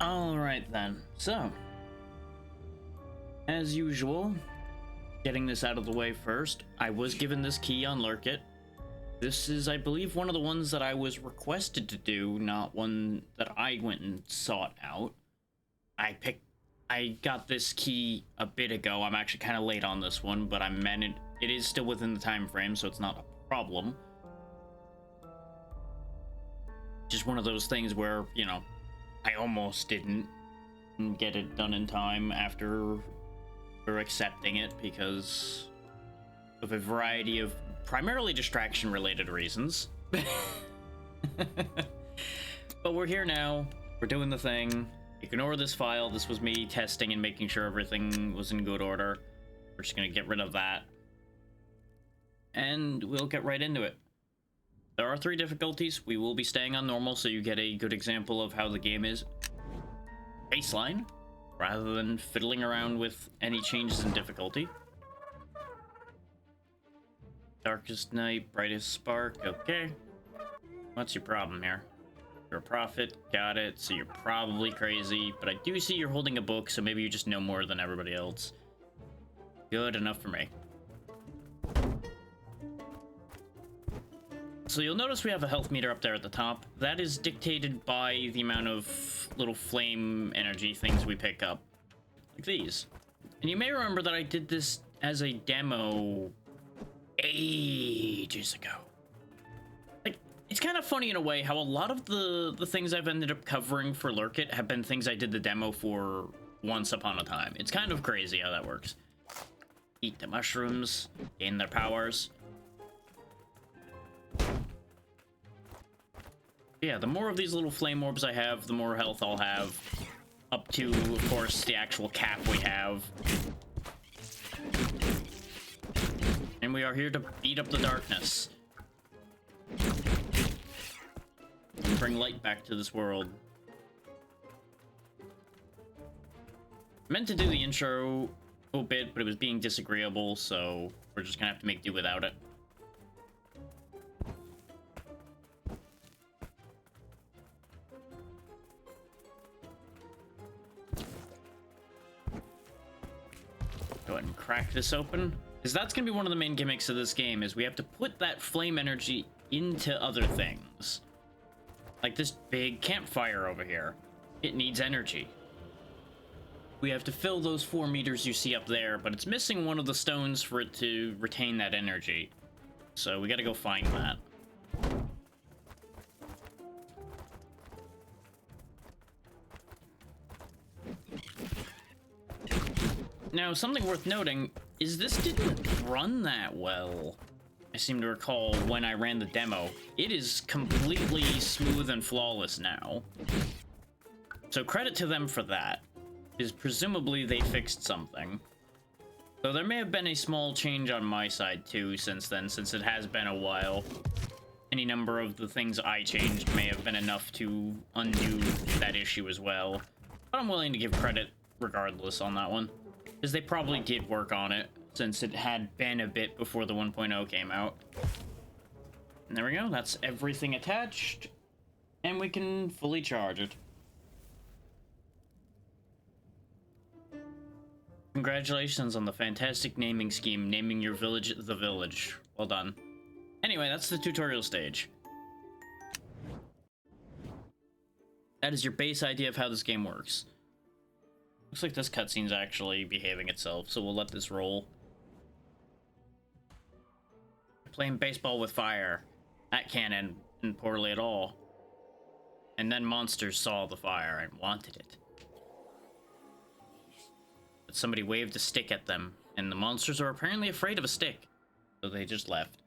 Alright then, so, as usual, getting this out of the way first, I was given this key on Lurkit. This is, I believe, one of the ones that I was requested to do, not one that I went and sought out. I got this key a bit ago. I'm actually kind of late on this one, but it is still within the time frame, so it's not a problem. Just one of those things where, you know, I almost didn't get it done in time after we're accepting it because of a variety of primarily distraction related reasons. But we're here now. We're doing the thing. Ignore this file. This was me testing and making sure everything was in good order. We're just gonna get rid of that. And we'll get right into it. There are 3 difficulties. We will be staying on normal so you get a good example of how the game is baseline, rather than fiddling around with any changes in difficulty. Darkest night, brightest spark, okay. What's your problem here? You're a prophet, got it, so you're probably crazy, but I do see you're holding a book, so maybe you just know more than everybody else. Good enough for me. So you'll notice we have a health meter up there at the top. That is dictated by the amount of little flame energy things we pick up. Like these. And you may remember that I did this as a demo ages ago. Like, it's kind of funny in a way how a lot of the things I've ended up covering for Lurkit have been things I did the demo for once upon a time. It's kind of crazy how that works. Eat the mushrooms, gain their powers. Yeah, the more of these little flame orbs I have, the more health I'll have. Up to, of course, the actual cap we have. And we are here to beat up the darkness. And bring light back to this world. I meant to do the intro a bit, but it was being disagreeable, so we're just gonna have to make do without it. Go ahead and crack this open. Because that's going to be one of the main gimmicks of this game, is we have to put that flame energy into other things. Like this big campfire over here. It needs energy. We have to fill those 4 meters you see up there, but it's missing one of the stones for it to retain that energy. So we got to go find that. Now, something worth noting is this didn't run that well. I seem to recall when I ran the demo. It is completely smooth and flawless now. So credit to them for that, because presumably they fixed something. Though there may have been a small change on my side too since then, since it has been a while. Any number of the things I changed may have been enough to undo that issue as well. But I'm willing to give credit regardless on that one. Because they probably did work on it, since it had been a bit before the 1.0 came out. And there we go, that's everything attached. And we can fully charge it. Congratulations on the fantastic naming scheme, naming your village the village. Well done. Anyway, that's the tutorial stage. That is your base idea of how this game works. Looks like this cutscene's actually behaving itself, so we'll let this roll. Playing baseball with fire. That can't end poorly at all. And then monsters saw the fire and wanted it. But somebody waved a stick at them, and the monsters are apparently afraid of a stick. So they just left.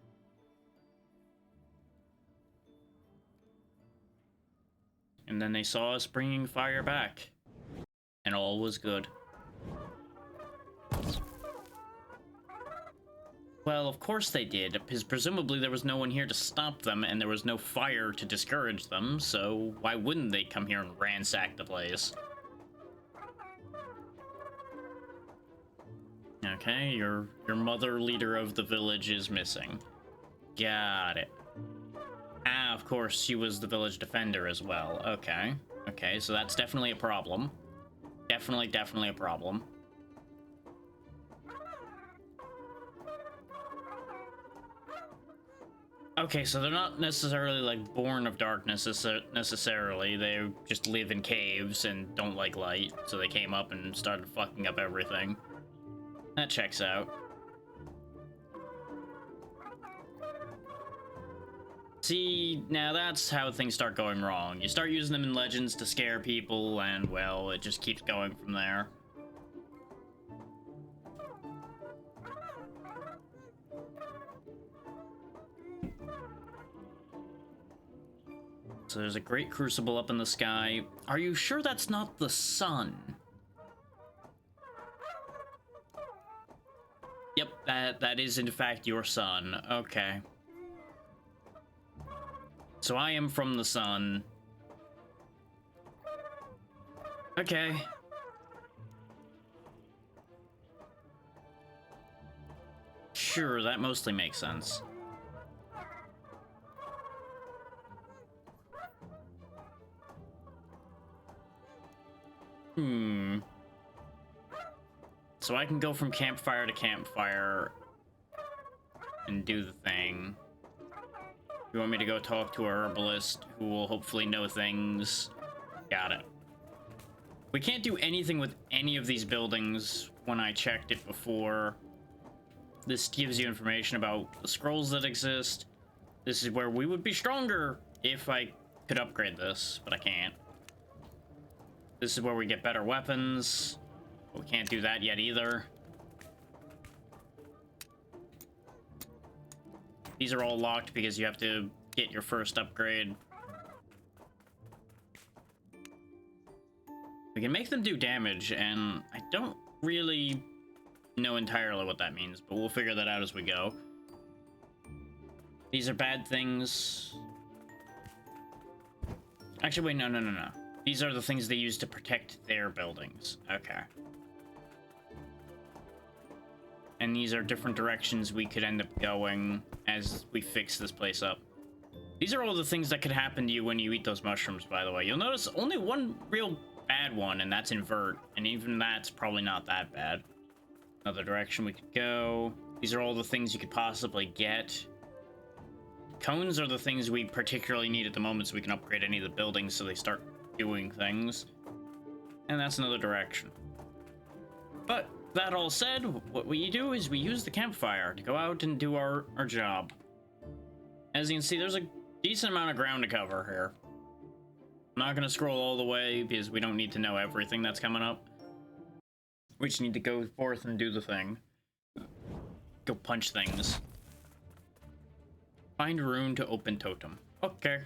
And then they saw us bringing fire back. And all was good. Well, of course they did, because presumably there was no one here to stop them, and there was no fire to discourage them, so why wouldn't they come here and ransack the place? Okay, your mother leader of the village is missing. Got it. Ah, of course, she was the village defender as well. Okay. Okay, so that's definitely a problem. Definitely a problem. Okay, so they're not necessarily like born of darkness necessarily. They just live in caves and don't like light, so they came up and started fucking up everything. That checks out. See, now that's how things start going wrong. You start using them in legends to scare people, and well, it just keeps going from there. So there's a great crucible up in the sky. Are you sure that's not the sun? Yep, that is in fact your sun. Okay. So I am from the sun. Okay. Sure, that mostly makes sense. So I can go from campfire to campfire and do the thing. You want me to go talk to a herbalist who will hopefully know things? Got it. We can't do anything with any of these buildings when I checked it before. This gives you information about the scrolls that exist. This is where we would be stronger if I could upgrade this, but I can't. This is where we get better weapons. But we can't do that yet either. These are all locked because you have to get your first upgrade. We can make them do damage, and I don't really know entirely what that means, but we'll figure that out as we go. These are bad things. Actually, wait, no. These are the things they use to protect their buildings. Okay. And these are different directions we could end up going as we fix this place up. These are all the things that could happen to you when you eat those mushrooms, by the way. You'll notice only one real bad one, and that's invert. And even that's probably not that bad. Another direction we could go. These are all the things you could possibly get. Cones are the things we particularly need at the moment so we can upgrade any of the buildings so they start doing things. And that's another direction. But that all said, what we do is we use the campfire to go out and do our job. As you can see, there's a decent amount of ground to cover here. I'm not going to scroll all the way because we don't need to know everything that's coming up. We just need to go forth and do the thing. Go punch things. Find rune to open totem. Okay.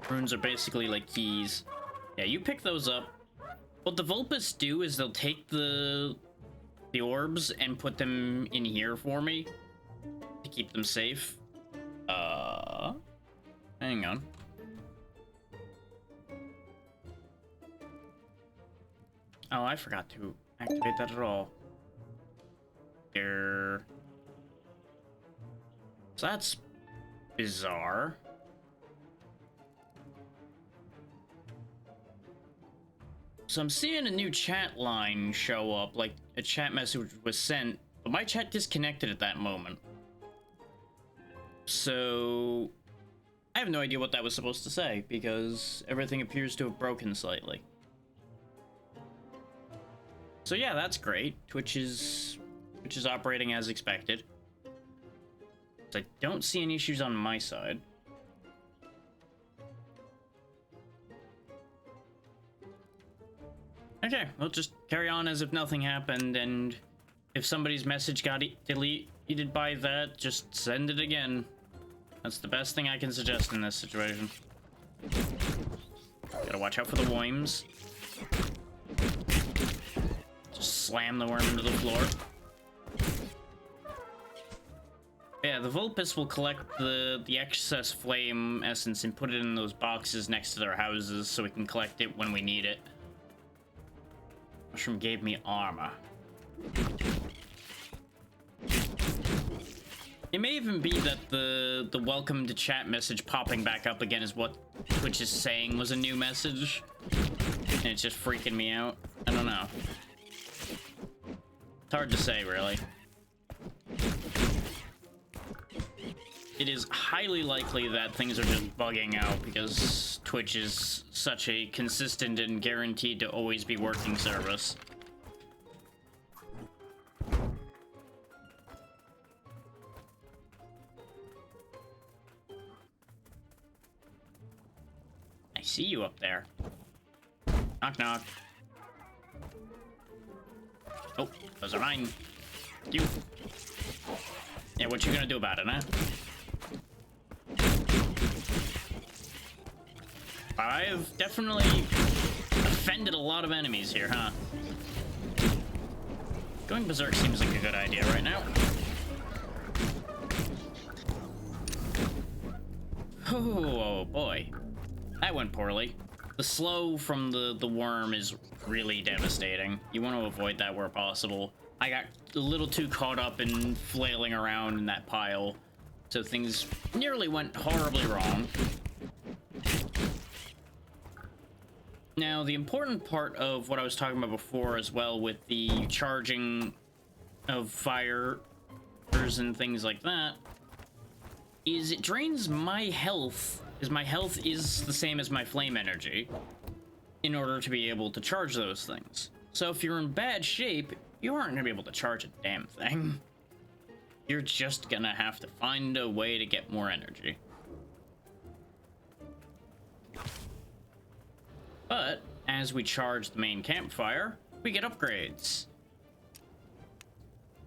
Runes are basically like keys. Yeah, you pick those up. What the Vulpes do is they'll take the orbs and put them in here for me to keep them safe. Hang on. Oh, I forgot to activate that at all. Here. So that's bizarre. So I'm seeing a new chat line show up, like a chat message was sent, but my chat disconnected at that moment. So I have no idea what that was supposed to say because everything appears to have broken slightly. So yeah, that's great. Twitch is operating as expected. So I don't see any issues on my side. Okay, we'll just carry on as if nothing happened, and if somebody's message got deleted by that, just send it again. That's the best thing I can suggest in this situation. Gotta watch out for the worms. Just slam the worm into the floor. Yeah, the Vulpes will collect the excess flame essence and put it in those boxes next to their houses so we can collect it when we need it. Mushroom gave me armor. It may even be that the welcome to chat message popping back up again is what Twitch is saying was a new message. And it's just freaking me out. I don't know. It's hard to say, really. It is highly likely that things are just bugging out because Twitch is such a consistent and guaranteed to always be working service. I see you up there. Knock, knock. Oh, those are mine. You. Yeah, what you gonna do about it, huh? I've definitely offended a lot of enemies here, huh? Going berserk seems like a good idea right now. Oh boy. That went poorly. The slow from the worm is really devastating. You want to avoid that where possible. I got a little too caught up in flailing around in that pile, so things nearly went horribly wrong. Now, the important part of what I was talking about before as well with the charging of fires and things like that is it drains my health, because my health is the same as my flame energy in order to be able to charge those things. So if you're in bad shape, you aren't going to be able to charge a damn thing. You're just going to have to find a way to get more energy. But as we charge the main campfire, we get upgrades.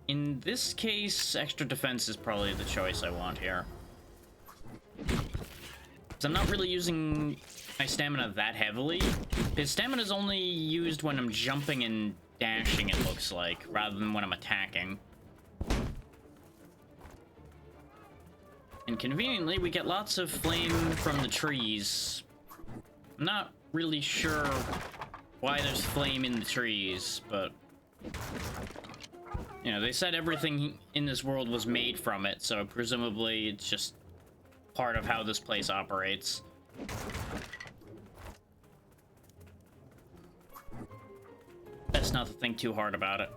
In this case, extra defense is probably the choice I want here. So I'm not really using my stamina that heavily. His stamina is only used when I'm jumping and dashing, it looks like, rather than when I'm attacking. And conveniently, we get lots of flame from the trees. I'm not really sure why there's flame in the trees, but you know, they said everything in this world was made from it, so presumably it's just part of how this place operates. Best not to think too hard about it.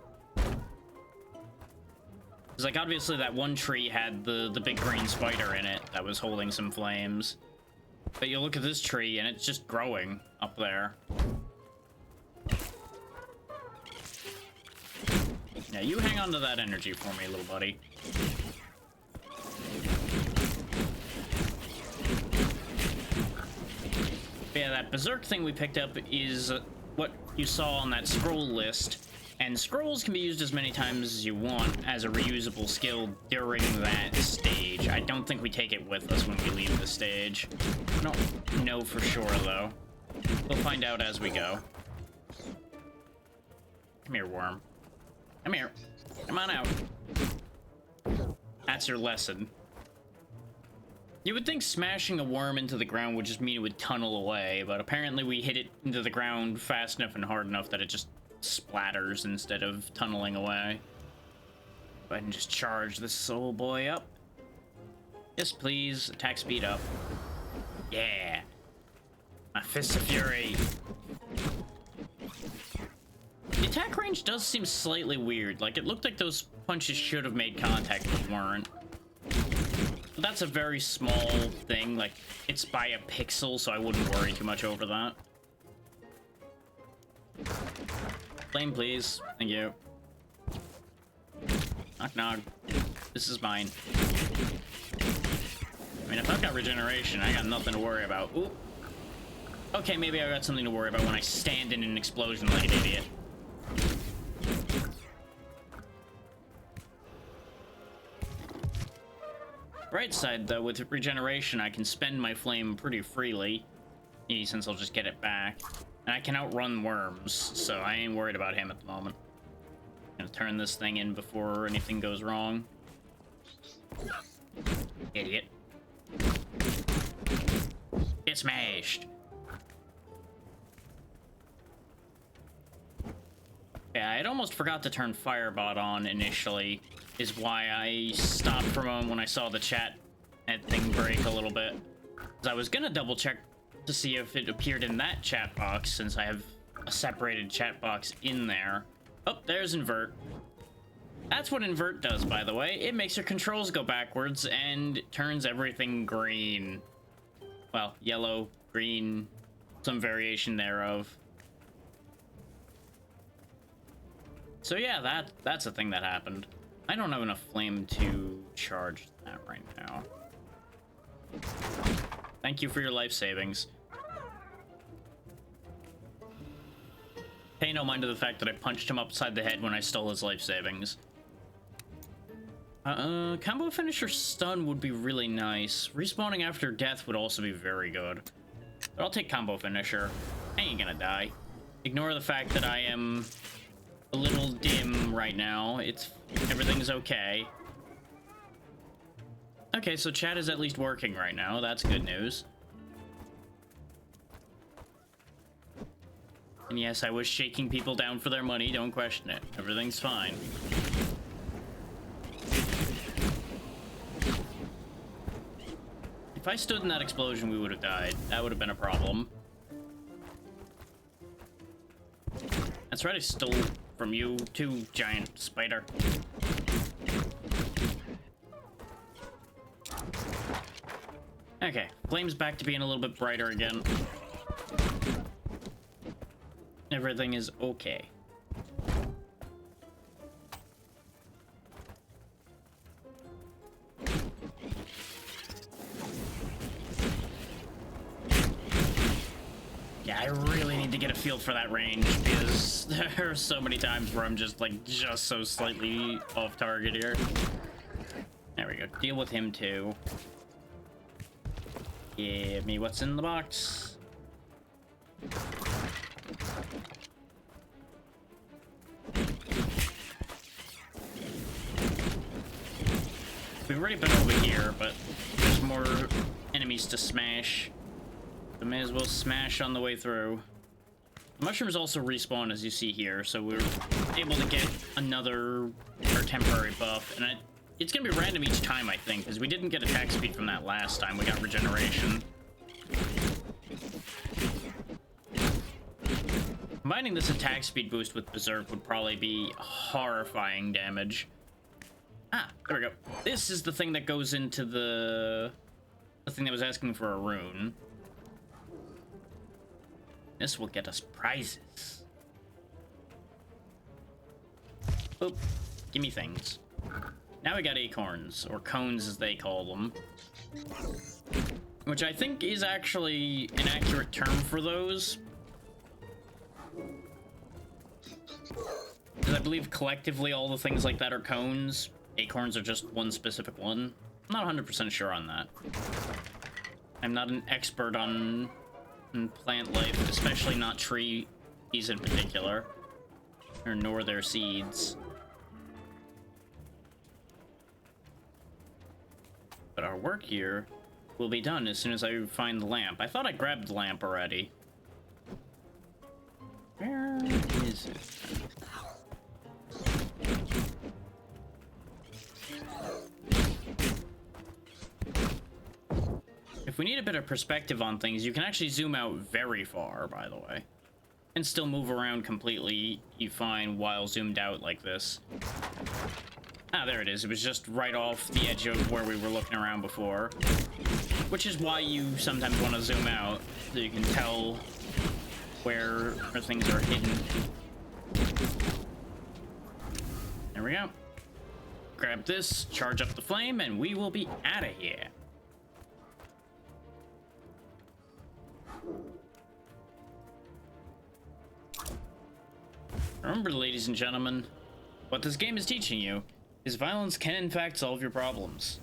Because, like, obviously that one tree had the big green spider in it that was holding some flames. But you look at this tree, and it's just growing up there. Yeah, you hang on to that energy for me, little buddy. But yeah, that berserk thing we picked up is what you saw on that scroll list. And scrolls can be used as many times as you want as a reusable skill during that stage. I don't think we take it with us when we leave the stage. I don't know for sure, though. We'll find out as we go. Come here, worm. Come here. Come on out. That's your lesson. You would think smashing a worm into the ground would just mean it would tunnel away, but apparently we hit it into the ground fast enough and hard enough that it just splatters instead of tunneling away. Go ahead and just charge this soul boy up. Yes, please. Attack speed up. Yeah. My Fist of Fury. The attack range does seem slightly weird. Like, it looked like those punches should have made contact but weren't. But that's a very small thing. Like, it's by a pixel, so I wouldn't worry too much over that. Flame, please. Thank you. Knock, knock. This is mine. I mean, if I've got regeneration, I got nothing to worry about. Ooh. Okay, maybe I got something to worry about when I stand in an explosion like an idiot. Bright side, though, with regeneration, I can spend my flame pretty freely, since I'll just get it back. And I can outrun worms, so I ain't worried about him at the moment. Gonna turn this thing in before anything goes wrong. Idiot. Get smashed. Yeah, I'd almost forgot to turn Firebot on initially, is why I stopped for a moment when I saw the chat thing break a little bit. 'Cause I was gonna double check to see if it appeared in that chat box, since I have a separated chat box in there. Oh, there's invert. That's what invert does, by the way. It makes your controls go backwards and turns everything green. Well, yellow, green, some variation thereof. So yeah, that's a thing that happened. I don't have enough flame to charge that right now. Thank you for your life savings. Pay no mind to the fact that I punched him upside the head when I stole his life savings. Combo finisher stun would be really nice. Respawning after death would also be very good. But I'll take combo finisher. I ain't gonna die. Ignore the fact that I am a little dim right now. Everything's okay. Okay, so chat is at least working right now. That's good news. And yes, I was shaking people down for their money. Don't question it. Everything's fine. If I stood in that explosion, we would have died. That would have been a problem. That's right, I stole from you too, giant spider. Okay, flame's back to being a little bit brighter again. Everything is okay. Yeah, I really need to get a feel for that range, because there are so many times where I'm just so slightly off target here. There we go. Deal with him too. Give me what's in the box. We've already been over here, but there's more enemies to smash. We may as well smash on the way through. The mushrooms also respawn, as you see here, so we're able to get another temporary buff, and it's gonna be random each time, I think, because we didn't get attack speed from that last time. We got regeneration. Combining this attack speed boost with Berserk would probably be horrifying damage. Ah, there we go. This is the thing that goes into the thing that was asking for a rune. This will get us prizes. Boop. Give me things. Now we got acorns, or cones as they call them. Which I think is actually an accurate term for those. Because I believe collectively all the things like that are cones. Acorns are just one specific one. I'm not 100% sure on that. I'm not an expert on plant life, especially not trees in particular, nor their seeds. But our work here will be done as soon as I find the lamp. I thought I grabbed the lamp already. Where is it? If we need a bit of perspective on things, you can actually zoom out very far, by the way. And still move around completely fine while zoomed out like this. Ah, there it is. It was just right off the edge of where we were looking around before. Which is why you sometimes want to zoom out, so you can tell where things are hidden. There we go. Grab this, charge up the flame, and we will be out of here. Remember, ladies and gentlemen, what this game is teaching you is violence can in fact solve your problems.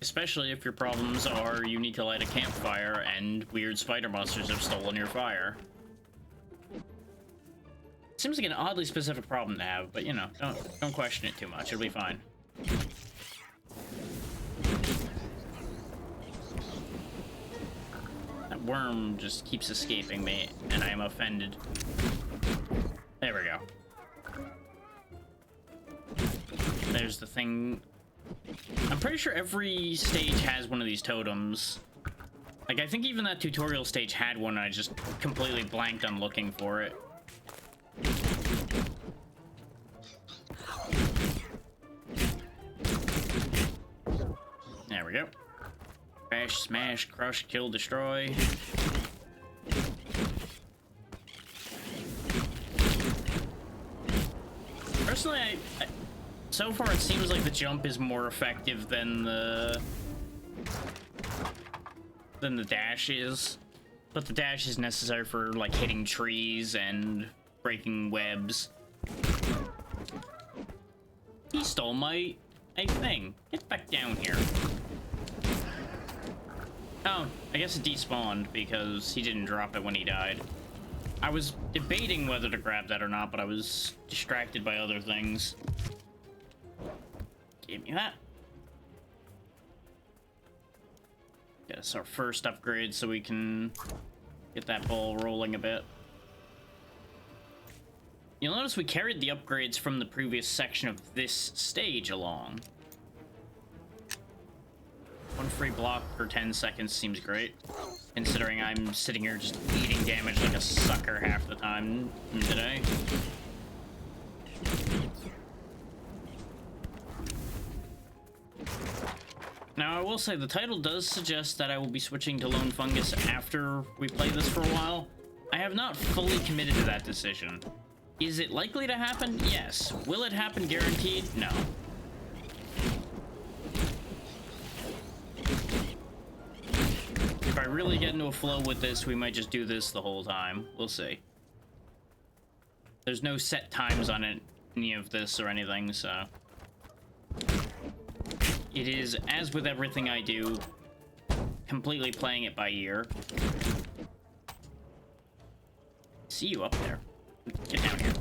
Especially if your problems are you need to light a campfire and weird spider monsters have stolen your fire. Seems like an oddly specific problem to have, but you know, don't question it too much. It'll be fine. That worm just keeps escaping me, and I am offended. was the thing. I'm pretty sure every stage has one of these totems. Like, I think even that tutorial stage had one, and I just completely blanked on looking for it. There we go. Crash, smash, crush, kill, destroy. Personally, so far it seems like the jump is more effective than the dash is. But the dash is necessary for, like, hitting trees and breaking webs. He stole my thing. Get back down here. Oh, I guess it despawned because he didn't drop it when he died. I was debating whether to grab that or not, but I was distracted by other things. Give me that. That's our first upgrade, so we can get that ball rolling a bit. You'll notice we carried the upgrades from the previous section of this stage along. One free block per 10 seconds seems great, considering I'm sitting here just eating damage like a sucker half the time today. Now, I will say the title does suggest that I will be switching to Lone Fungus after we play this for a while. I have not fully committed to that decision. Is it likely to happen? Yes. Will it happen guaranteed? No. If I really get into a flow with this, we might just do this the whole time. We'll see. There's no set times on it, any of this or anything, so... It is, as with everything I do, completely playing it by ear. See you up there. Get down here.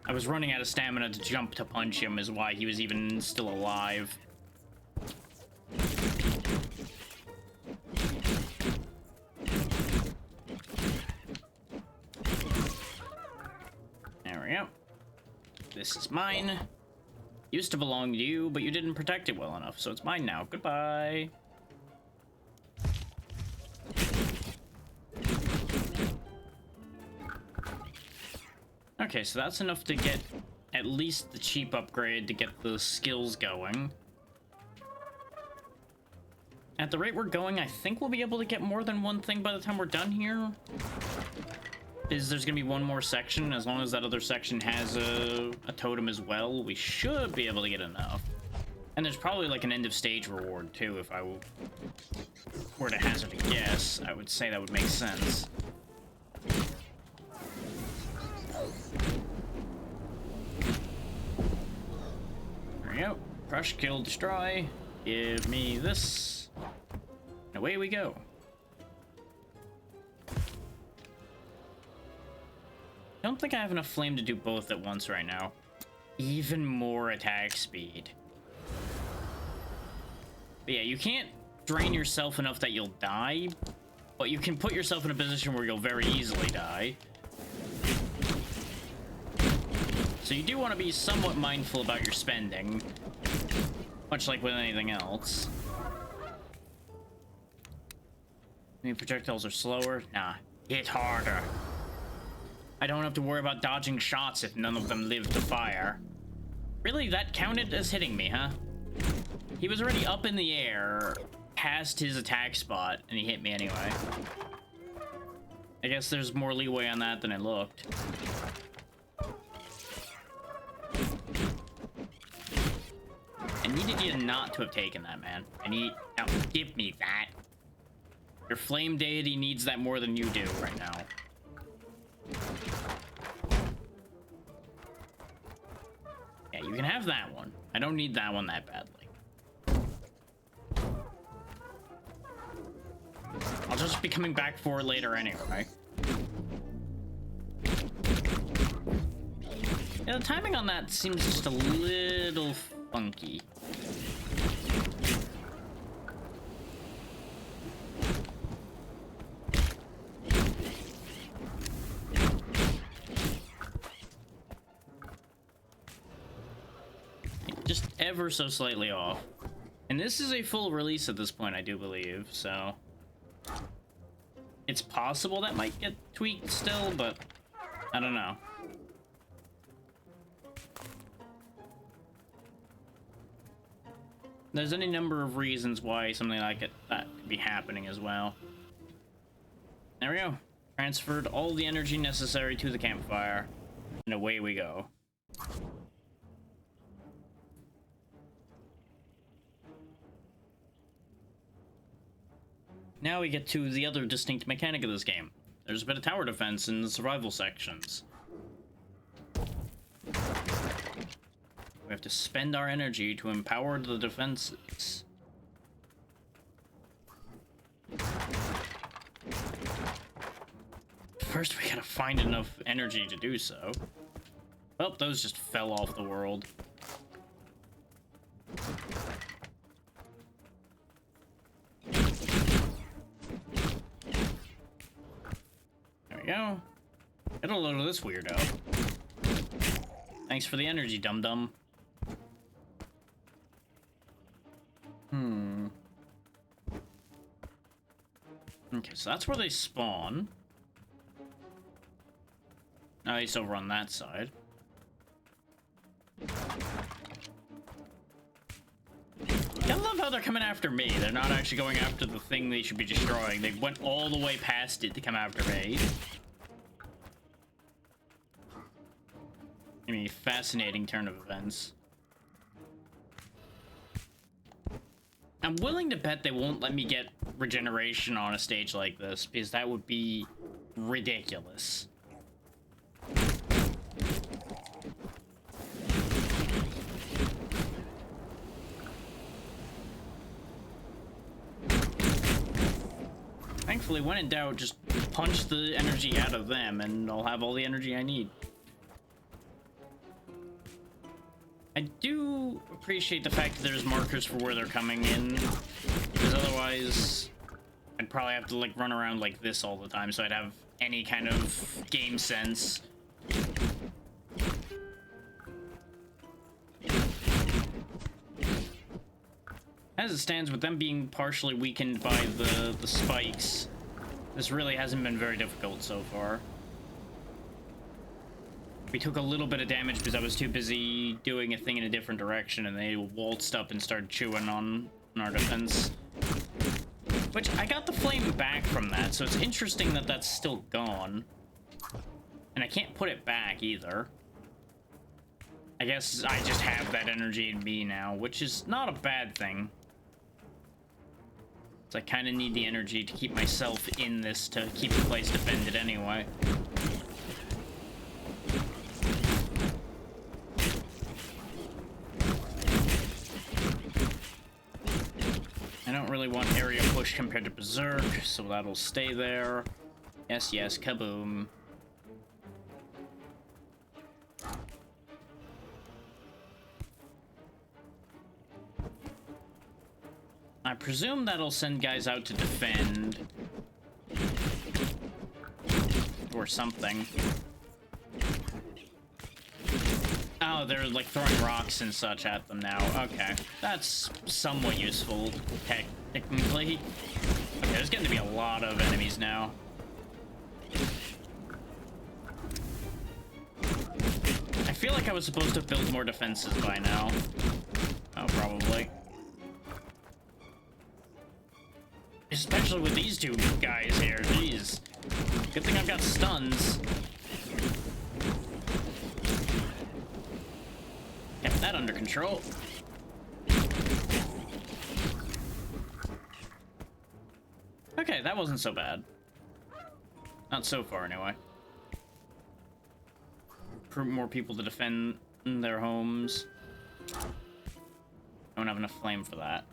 I was running out of stamina to jump to punch him, is why he was even still alive. There we go. This is mine. Used to belong to you, but you didn't protect it well enough, so it's mine now. Goodbye. Okay, so that's enough to get at least the cheap upgrade to get the skills going. At the rate we're going, I think we'll be able to get more than one thing by the time we're done here. There's gonna be one more section. As long as that other section has a totem as well, we should be able to get enough. And there's probably like an end of stage reward too. If I were to hazard a guess, I would say that would make sense. There we go. Crush, kill, destroy. Give me this. And away we go. I don't think I have enough flame to do both at once right now. Even more attack speed. But yeah, you can't drain yourself enough that you'll die, but you can put yourself in a position where you'll very easily die. So you do want to be somewhat mindful about your spending, much like with anything else. Maybe projectiles are slower? Nah, hit harder. I don't have to worry about dodging shots if none of them live to fire. Really, that counted as hitting me, huh? He was already up in the air, past his attack spot, and he hit me anyway. I guess there's more leeway on that than it looked. I needed you not to have taken that, man. Now, give me that. Your flame deity needs that more than you do right now. Yeah, you can have that one. I don't need that one that badly. I'll just be coming back for it later anyway. Yeah, the timing on that seems just a little funky. ever so slightly off. And this is a full release at this point, I do believe, so... It's possible that might get tweaked still, but I don't know. There's any number of reasons why something like that could be happening as well. There we go. Transferred all the energy necessary to the campfire, and away we go. Now we get to the other distinct mechanic of this game. There's a bit of tower defense in the survival sections. We have to spend our energy to empower the defenses. First, we gotta find enough energy to do so. Oh, those just fell off the world. There we go. Get a load of this weirdo. Thanks for the energy, dum-dum. Okay, so that's where they spawn. Oh, he's over on that side. I love how they're coming after me. They're not actually going after the thing they should be destroying. They went all the way past it to come after me. I mean, fascinating turn of events. I'm willing to bet they won't let me get regeneration on a stage like this, because that would be ridiculous. Thankfully, when in doubt, just punch the energy out of them and I'll have all the energy I need. I do appreciate the fact that there's markers for where they're coming in, because otherwise I'd probably have to like run around like this all the time, so I'd have any kind of game sense. As it stands, with them being partially weakened by the spikes, this really hasn't been very difficult so far. We took a little bit of damage because I was too busy doing a thing in a different direction, and they waltzed up and started chewing on our defense. Which, I got the flame back from that, so it's interesting that that's still gone. And I can't put it back either. I guess I just have that energy in me now, which is not a bad thing. So I kind of need the energy to keep myself in this to keep the place defended anyway. I don't really want area push compared to Berserk, so that'll stay there. Yes, yes, kaboom. I presume that'll send guys out to defend. Or something. Oh, they're like throwing rocks and such at them now. Okay, that's somewhat useful, technically. Okay, there's getting to be a lot of enemies now. I feel like I was supposed to build more defenses by now. Oh, probably. Especially with these two guys here, jeez. Good thing I've got stuns. Kept that under control. Okay, that wasn't so bad. Not so far, anyway. More people to defend their homes. I don't have enough flame for that.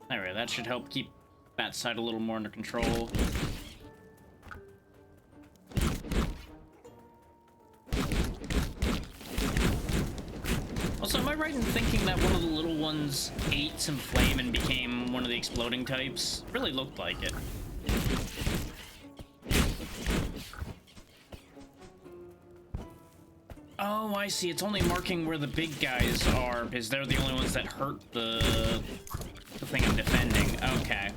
Anyway, that should help keep that side a little more under control. Also, am I right in thinking that one of the little ones ate some flame and became one of the exploding types? Really looked like it. Oh, I see. It's only marking where the big guys are, because they're the only ones that hurt the thing I'm defending. Okay.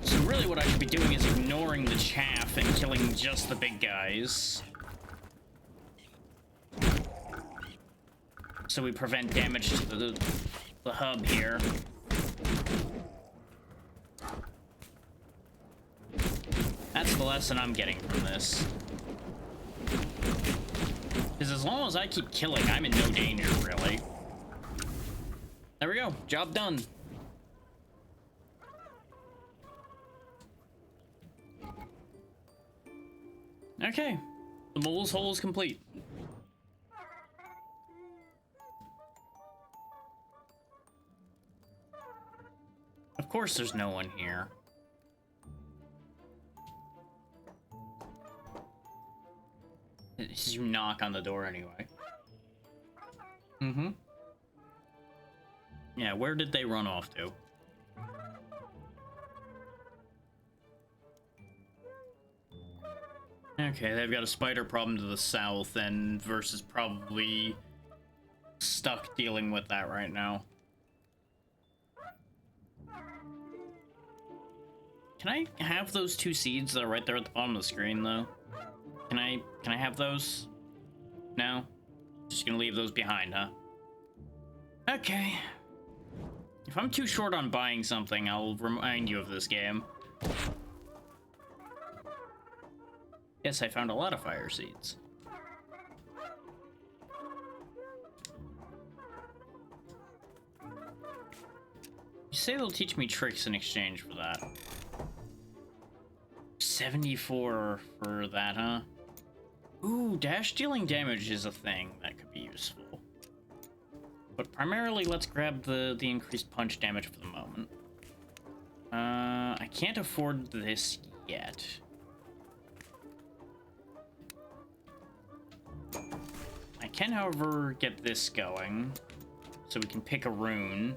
So really what I should be doing is ignoring the chaff and killing just the big guys. So we prevent damage to the hub here. That's the lesson I'm getting from this. Because as long as I keep killing, I'm in no danger, really. There we go. Job done. Okay. The mole's hole is complete. Of course there's no one here. You knock on the door anyway. Mm-hmm. Yeah, where did they run off to? Okay, they've got a spider problem to the south, and versus probably stuck dealing with that right now. Can I have those 2 seeds that are right there at the bottom of the screen, though? Can I have those? No? Just gonna leave those behind, huh? Okay. If I'm too short on buying something, I'll remind you of this game. Yes, I found a lot of fire seeds. You say they'll teach me tricks in exchange for that. 74 for that, huh? Ooh, dash dealing damage is a thing that could be useful. But primarily, let's grab the increased punch damage for the moment. I can't afford this yet. I can, however, get this going, so we can pick a rune.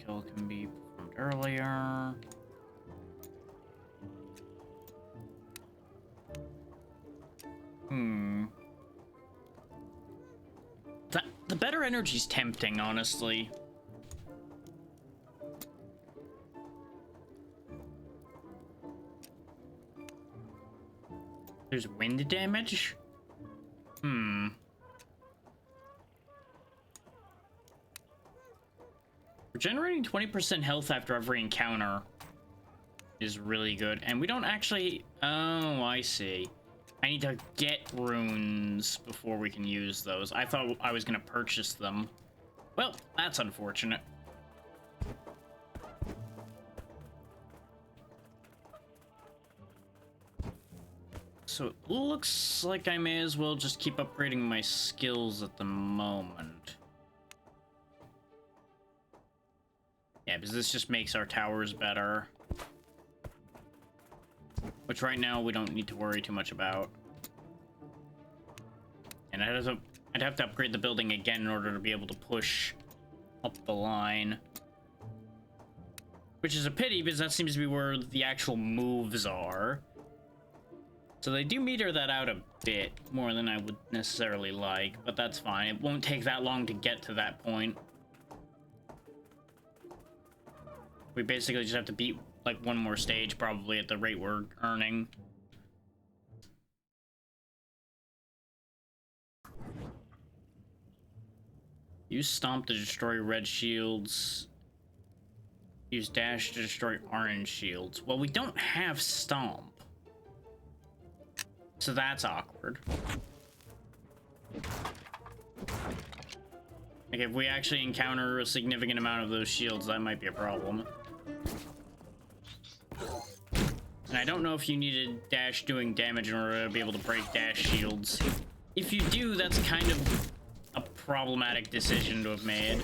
Kill can be performed earlier. The better energy's tempting, honestly. There's wind damage? Regenerating 20% health after every encounter is really good. And we don't actually... Oh, I see. I need to get runes before we can use those. I thought I was going to purchase them. Well, that's unfortunate. So it looks like I may as well just keep upgrading my skills at the moment. Yeah, because this just makes our towers better. Which right now we don't need to worry too much about. And I'd have to upgrade the building again in order to be able to push up the line. Which is a pity, because that seems to be where the actual moves are. So they do meter that out a bit more than I would necessarily like, but that's fine. It won't take that long to get to that point. We basically just have to beat, like, one more stage, probably, at the rate we're earning. Use Stomp to destroy red shields. Use Dash to destroy orange shields. Well, we don't have Stomp. So that's awkward. Like, if we actually encounter a significant amount of those shields, that might be a problem. And I don't know if you needed Dash doing damage in order to be able to break Dash shields. If you do, that's kind of a problematic decision to have made.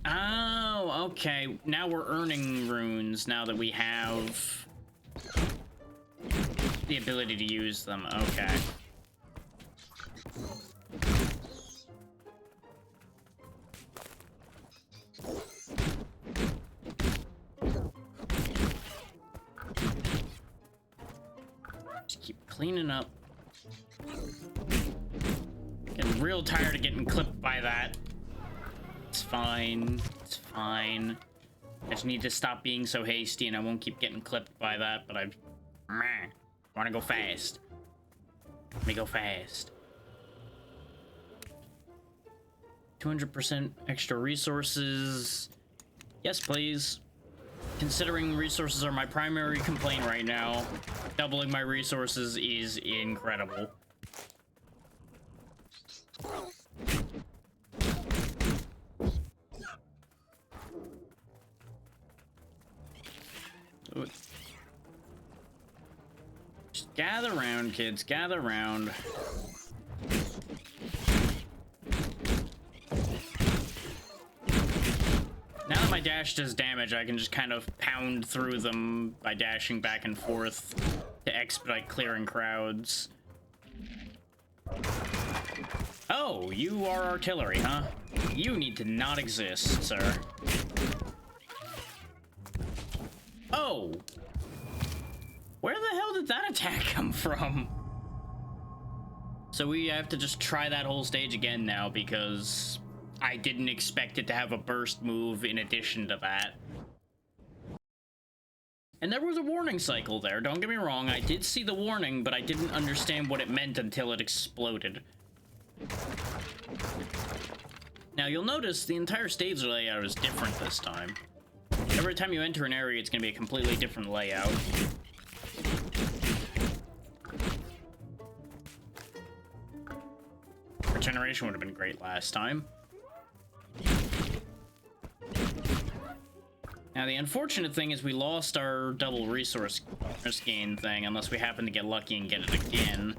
Oh, okay. Now we're earning runes now that we have the ability to use them. Okay. cleaning up. Getting real tired of getting clipped by that. It's fine. It's fine. I just need to stop being so hasty and I won't keep getting clipped by that, but I want to go fast. Let me go fast. 200% extra resources. Yes, please. Considering resources are my primary complaint right now, doubling my resources is incredible. Just gather around, kids. Gather around. Now that my dash does damage, I can just kind of pound through them by dashing back and forth to expedite clearing crowds. Oh, you are artillery, huh? You need to not exist, sir. Oh! Where the hell did that attack come from? So we have to just try that whole stage again now because I didn't expect it to have a burst move in addition to that. And there was a warning cycle there, don't get me wrong. I did see the warning, but I didn't understand what it meant until it exploded. Now you'll notice the entire stage layout is different this time. Every time you enter an area, it's going to be a completely different layout. Regeneration would have been great last time. Now, the unfortunate thing is we lost our double resource gain thing, unless we happen to get lucky and get it again.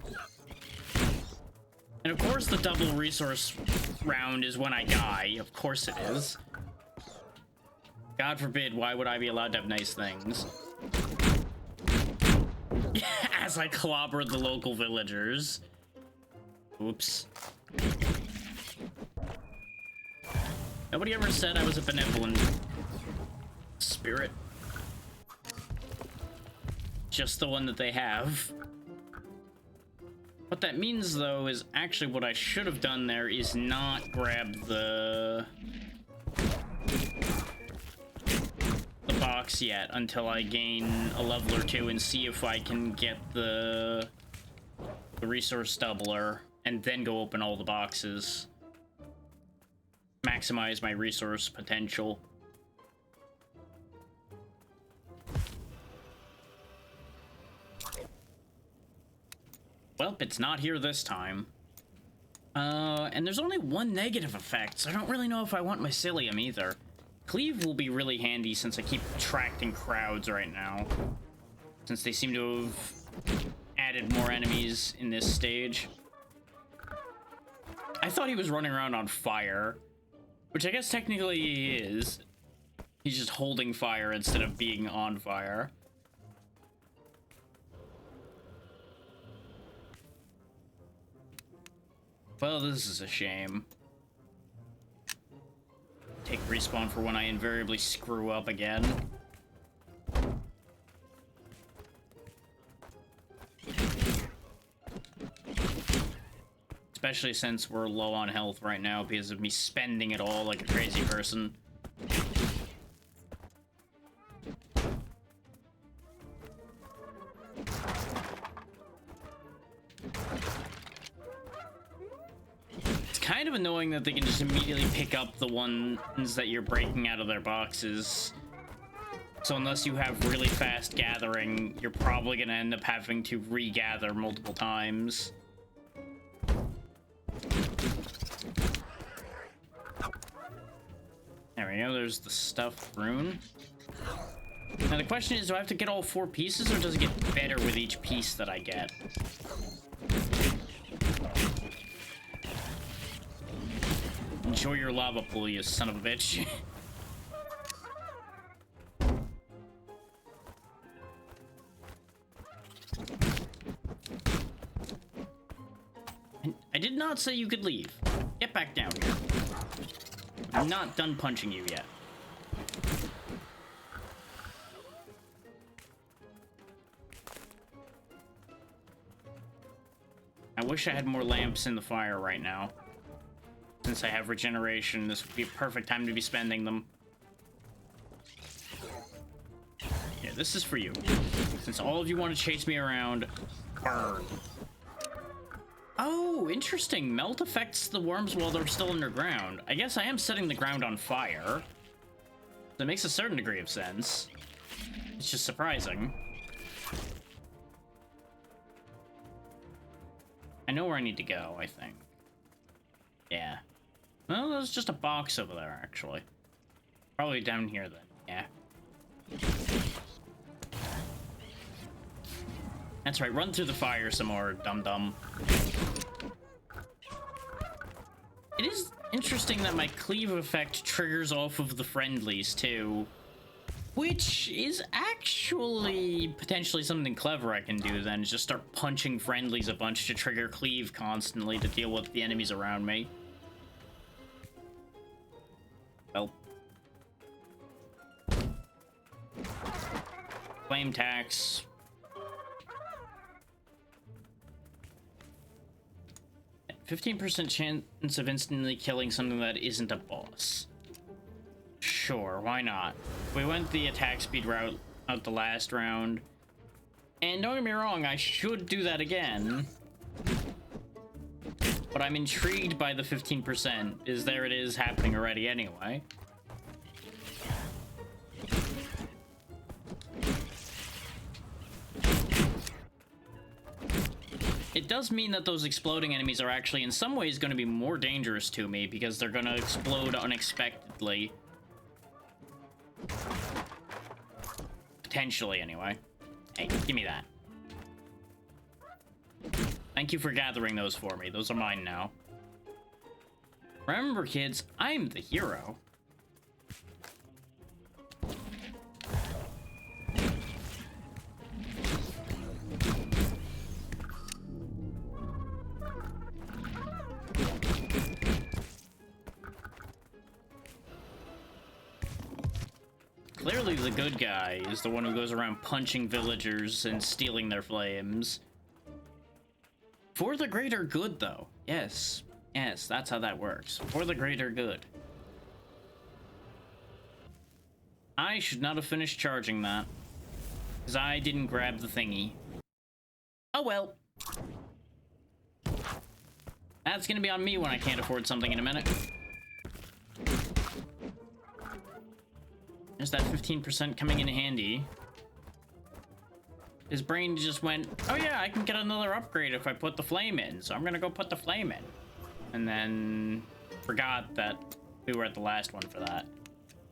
And of course the double resource round is when I die. Of course it is. God forbid, why would I be allowed to have nice things? As I clobbered the local villagers. Oops. Nobody ever said I was a benevolent spirit. Just the one that they have. What that means, though, is actually what I should have done there is not grab the box yet until I gain a level or two and see if I can get the resource doubler and then go open all the boxes. Maximize my resource potential. Well, it's not here this time. And there's only one negative effect, so I don't really know if I want mycelium either. Cleave will be really handy since I keep attracting crowds right now. Since they seem to have added more enemies in this stage. I thought he was running around on fire, which I guess technically he is. He's just holding fire instead of being on fire. Well, this is a shame. Take respawn for when I invariably screw up again. Especially since we're low on health right now because of me spending it all like a crazy person. Kind of annoying that they can just immediately pick up the ones that you're breaking out of their boxes. So unless you have really fast gathering, you're probably gonna end up having to regather multiple times. There we go, there's the stuffed rune. Now the question is, do I have to get all 4 pieces or does it get better with each piece that I get? Enjoy your lava pool, you son of a bitch. I did not say you could leave. Get back down here. I'm not done punching you yet. I wish I had more lamps in the fire right now. Since I have regeneration, this would be a perfect time to be spending them. Yeah, this is for you. Since all of you want to chase me around, burn. Oh, interesting. Melt affects the worms while they're still underground. I guess I am setting the ground on fire. That makes a certain degree of sense. It's just surprising. I know where I need to go, I think. Yeah. Well, there's just a box over there, actually. Probably down here, then. Yeah. That's right, run through the fire some more, dum-dum. It is interesting that my cleave effect triggers off of the friendlies, too. Which is actually potentially something clever I can do, then, is just start punching friendlies a bunch to trigger cleave constantly to deal with the enemies around me. Well. Flame tax. 15% chance of instantly killing something that isn't a boss. Sure, why not? We went the attack speed route out the last round. And don't get me wrong, I should do that again. But I'm intrigued by the 15%, is there it is happening already anyway. It does mean that those exploding enemies are actually in some ways going to be more dangerous to me because they're going to explode unexpectedly. Potentially, anyway. Hey, give me that. Thank you for gathering those for me. Those are mine now. Remember, kids, I'm the hero. Clearly the good guy is the one who goes around punching villagers and stealing their flames. For the greater good, though. Yes. Yes, that's how that works. For the greater good. I should not have finished charging that. Because I didn't grab the thingy. Oh well. That's gonna be on me when I can't afford something in a minute. There's that 15% coming in handy. His brain just went, oh yeah, I can get another upgrade if I put the flame in, so I'm gonna go put the flame in. And then forgot that we were at the last one for that.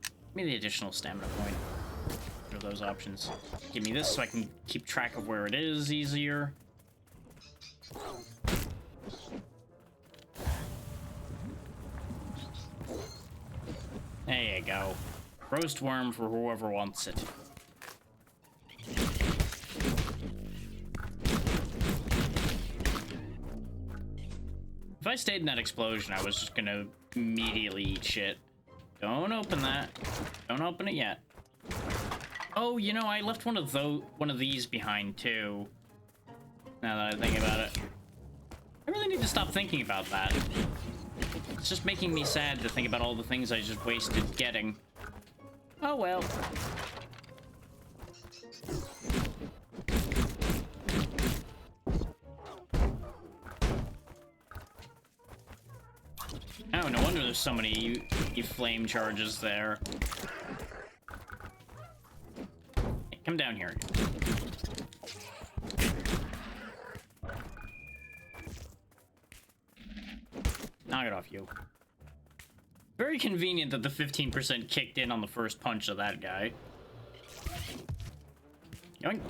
Give me the additional stamina point. What are those options? Give me this so I can keep track of where it is easier. There you go. Roast worm for whoever wants it. If I stayed in that explosion, I was just gonna immediately eat shit. Don't open that. Don't open it yet. Oh, you know, I left one of these behind too. Now that I think about it. I really need to stop thinking about that. It's just making me sad to think about all the things I just wasted getting. Oh well. Oh, no wonder there's so many you flame charges there. Hey, come down here. Knock it off, you. Very convenient that the 15% kicked in on the first punch of that guy. Yoink.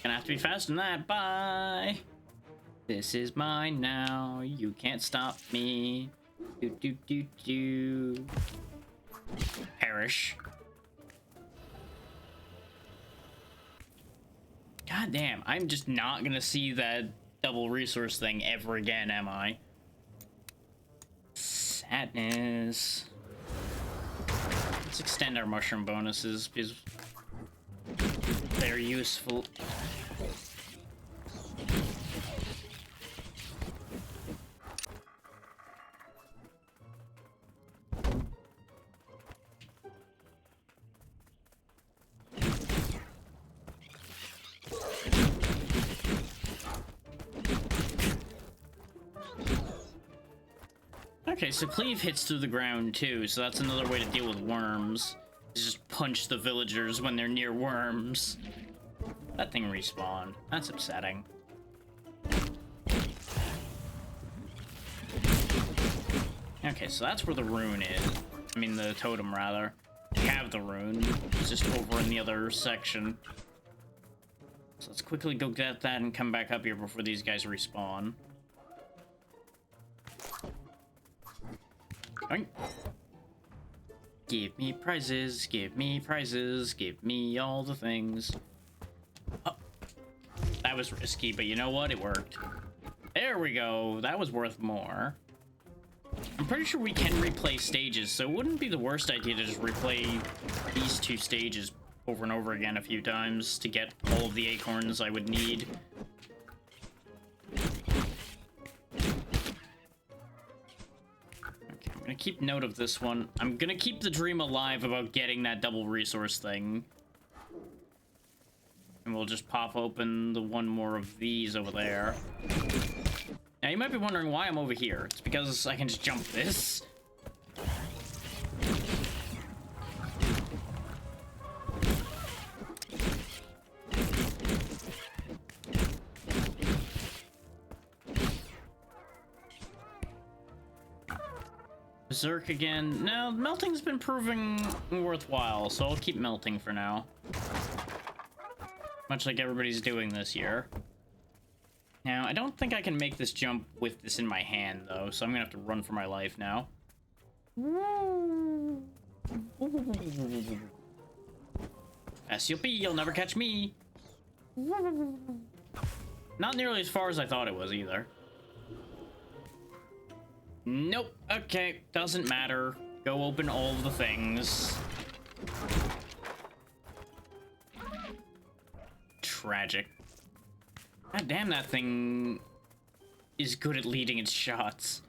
Gonna have to be faster than that. Bye. This is mine now. You can't stop me. Do do do do. Perish. God damn, I'm just not gonna see that double resource thing ever again, am I? Sadness. Let's extend our mushroom bonuses because they're useful. Okay, so cleave hits through the ground too, so that's another way to deal with worms. Just punch the villagers when they're near worms. That thing respawned. That's upsetting. Okay, so that's where the rune is. I mean, the totem, rather. We have the rune. It's just over in the other section. So let's quickly go get that and come back up here before these guys respawn. Oink. Give me prizes, give me prizes, give me all the things. Oh, that was risky, but you know what? It worked. There we go. That was worth more. I'm pretty sure we can replay stages, so it wouldn't be the worst idea to just replay these two stages over and over again a few times to get all of the acorns I would need. Okay, I'm gonna keep note of this one. I'm gonna keep the dream alive about getting that double resource thing. And we'll just pop open the one more of these over there. Now, you might be wondering why I'm over here. It's because I can just jump this. Berserk again. No, melting's been proving worthwhile, so I'll keep melting for now. Much like everybody's doing this year. Now, I don't think I can make this jump with this in my hand, though, so I'm gonna have to run for my life now. As you'll be, you'll never catch me. Not nearly as far as I thought it was, either. Nope. Okay, doesn't matter. Go open all of the things. Tragic. God damn, that thing is good at leading its shots.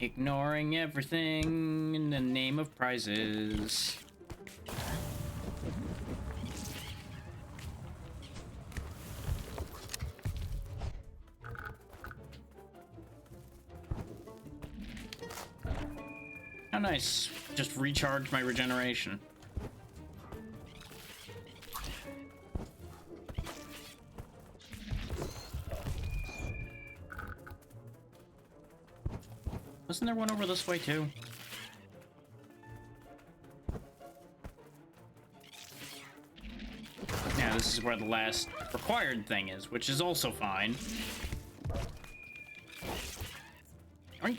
Ignoring everything in the name of prizes. How nice. Just recharge my regeneration. Wasn't there one over this way, too? Yeah, this is where the last required thing is, which is also fine. I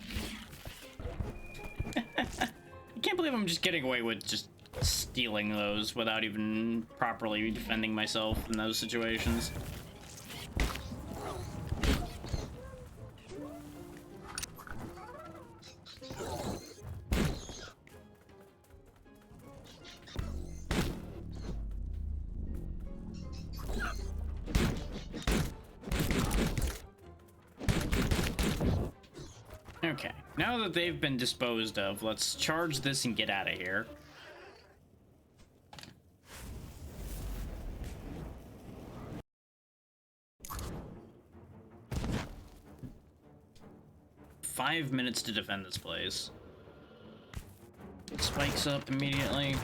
can't believe I'm just getting away with just stealing those without even properly defending myself in those situations. Okay, now that they've been disposed of, let's charge this and get out of here. Five minutes to defend this place. Spikes up immediately.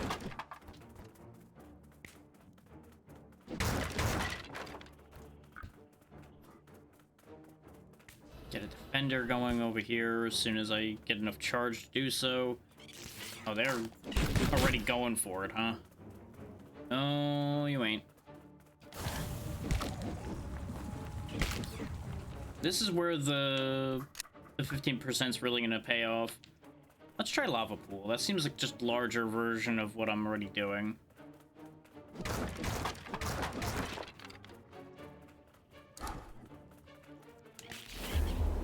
Get a defender going over here as soon as I get enough charge to do so. Oh, they're already going for it, huh? No, you ain't. This is where the 15% is really gonna pay off. Let's try lava pool. That seems like just larger version of what I'm already doing.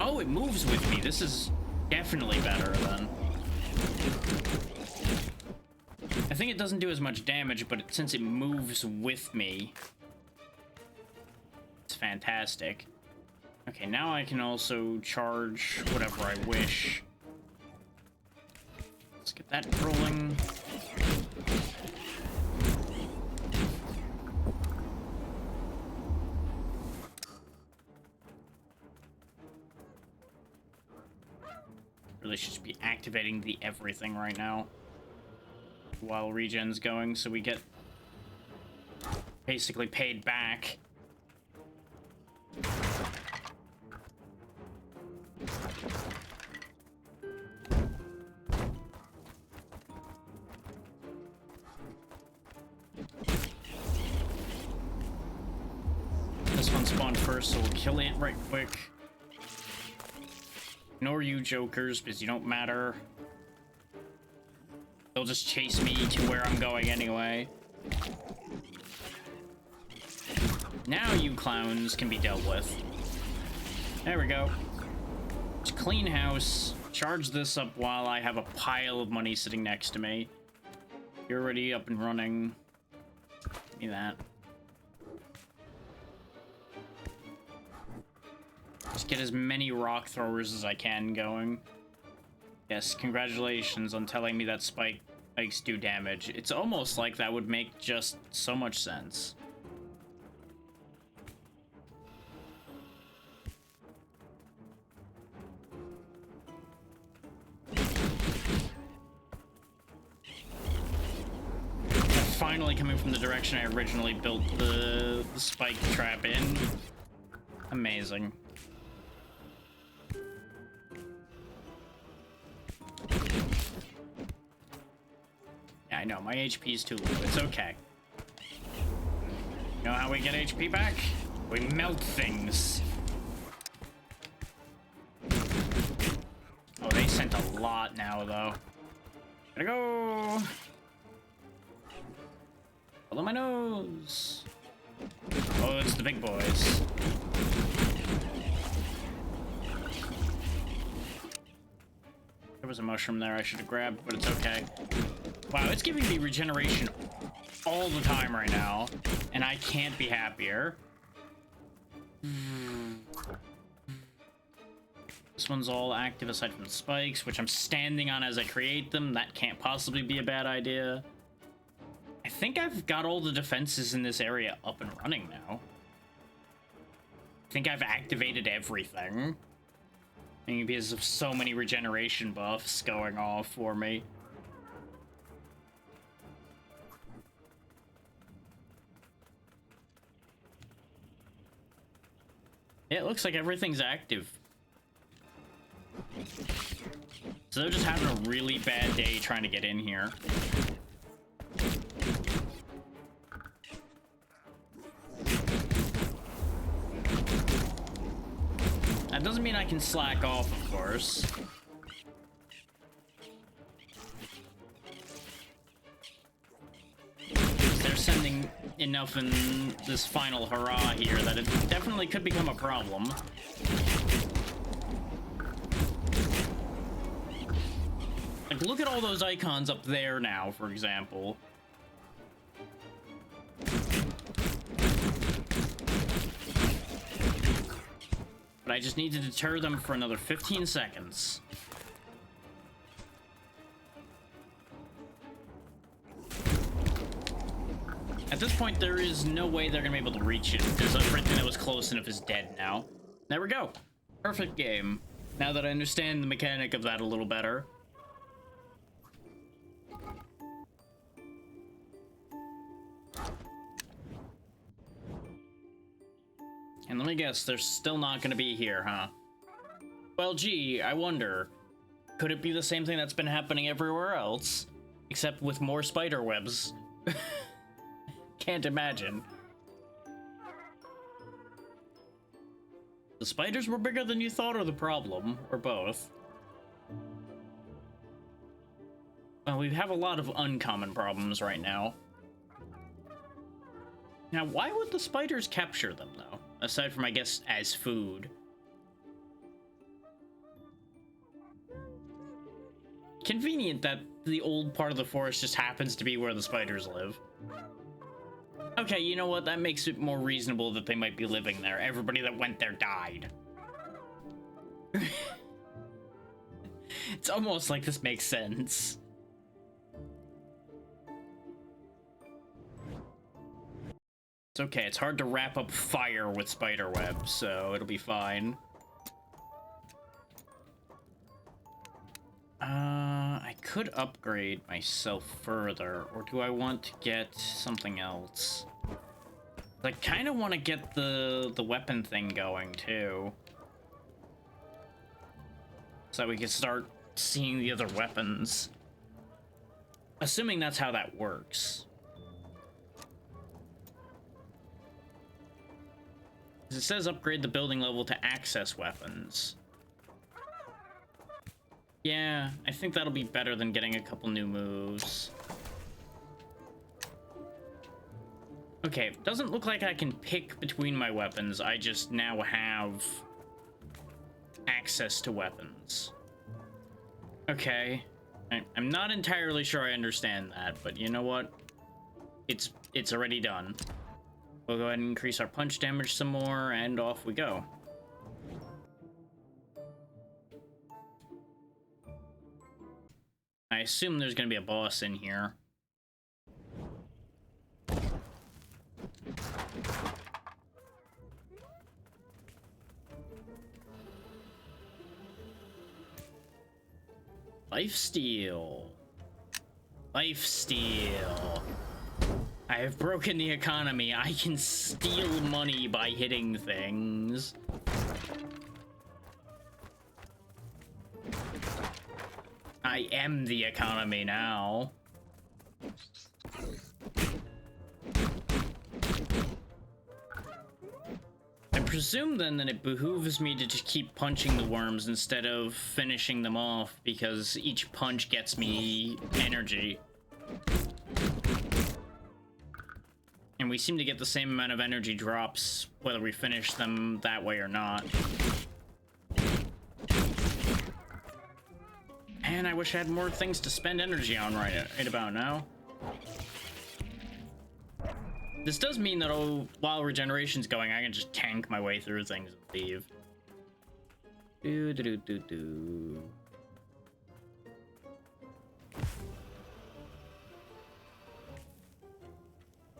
Oh, it moves with me. This is definitely better then. I think it doesn't do as much damage, but since it moves with me, it's fantastic. Okay, now I can also charge whatever I wish. Let's get that rolling. Really should be activating the everything right now while regen's going, so we get basically paid back. This one spawned first, so we'll kill it right quick. Ignore you jokers, because you don't matter. They'll just chase me to where I'm going anyway. Now you clowns can be dealt with. There we go. Just clean house. Charge this up while I have a pile of money sitting next to me. You're already up and running. Give me that. Just get as many rock throwers as I can going. Yes, congratulations on telling me that spikes do damage. It's almost like that would make just so much sense. Finally coming from the direction I originally built the spike trap in. Amazing. Yeah, I know, my HP is too low. It's okay. You know how we get HP back? We melt things. Oh, they sent a lot now, though. Gotta go! Follow my nose! Oh, it's the big boys. There was a mushroom there I should have grabbed, but it's okay. Wow, it's giving me regeneration all the time right now, and I can't be happier. This one's all active aside from the spikes, which I'm standing on as I create them. That can't possibly be a bad idea. I think I've got all the defenses in this area up and running now. I think I've activated everything. Maybe because of so many regeneration buffs going off for me. Yeah, it looks like everything's active. So they're just having a really bad day trying to get in here. That doesn't mean I can slack off, of course. They're sending enough in this final hurrah here that it definitely could become a problem. Like, look at all those icons up there now, for example. But I just need to deter them for another 15 seconds. At this point, there is no way they're gonna be able to reach it, because everything that was close enough is dead now. There we go. Perfect game. Now that I understand the mechanic of that a little better. And let me guess, they're still not gonna be here, huh? Well, gee, I wonder. Could it be the same thing that's been happening everywhere else? Except with more spider webs. Can't imagine. The spiders were bigger than you thought, or the problem? Or both? Well, we have a lot of uncommon problems right now. Now, why would the spiders capture them, though? Aside from, I guess, as food. Convenient that the old part of the forest just happens to be where the spiders live. Okay, you know what? That makes it more reasonable that they might be living there. Everybody that went there died. It's almost like this makes sense. It's okay, it's hard to wrap up fire with spider webs, so it'll be fine. I could upgrade myself further, or do I want to get something else? I kind of want to get the weapon thing going, too. So we can start seeing the other weapons. Assuming that's how that works. It says upgrade the building level to access weapons. Yeah, I think that'll be better than getting a couple new moves. Okay, doesn't look like I can pick between my weapons. I just now have access to weapons. Okay. I'm not entirely sure I understand that, but you know what? It's already done. We'll go ahead and increase our punch damage some more, and off we go. I assume there's gonna be a boss in here. Lifesteal. Lifesteal. I have broken the economy. I can steal money by hitting things. I am the economy now. I presume then that it behooves me to just keep punching the worms instead of finishing them off, because each punch gets me energy. And we seem to get the same amount of energy drops whether we finish them that way or not. And I wish I had more things to spend energy on right about now. This does mean that while regeneration's going, I can just tank my way through things and leave.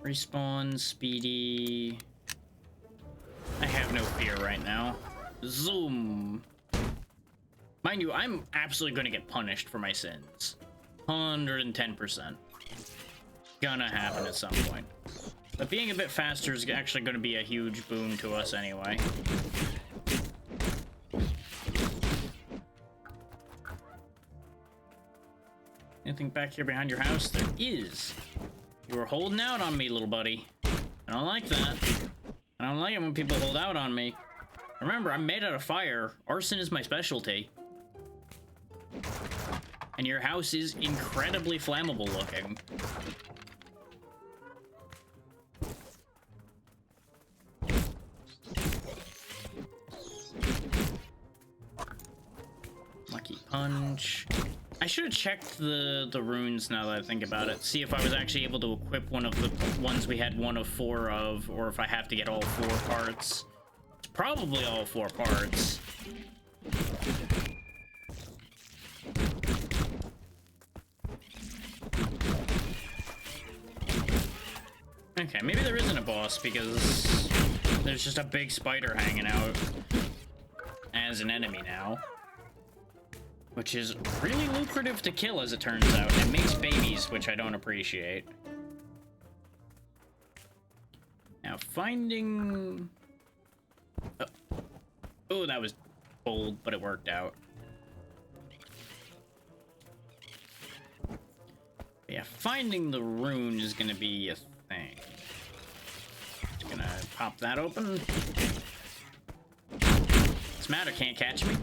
Respawn, speedy. I have no fear right now. Zoom. Mind you, I'm absolutely gonna get punished for my sins. 110%. Gonna happen at some point. But being a bit faster is actually gonna be a huge boon to us anyway. Anything back here behind your house? There is. You were holding out on me, little buddy. I don't like that. I don't like it when people hold out on me. Remember, I'm made out of fire. Arson is my specialty. And your house is incredibly flammable looking. Lucky punch. I should have checked the runes now that I think about it. See if I was actually able to equip one of the ones we had one of 4 of, or if I have to get all 4 parts. It's probably all 4 parts. Okay, maybe there isn't a boss because there's just a big spider hanging out as an enemy now. Which is really lucrative to kill, as it turns out. It makes babies, which I don't appreciate. Now, finding... Oh, that was bold, but it worked out. Yeah, finding the rune is gonna be a thing. Just gonna pop that open. This matter can't catch me.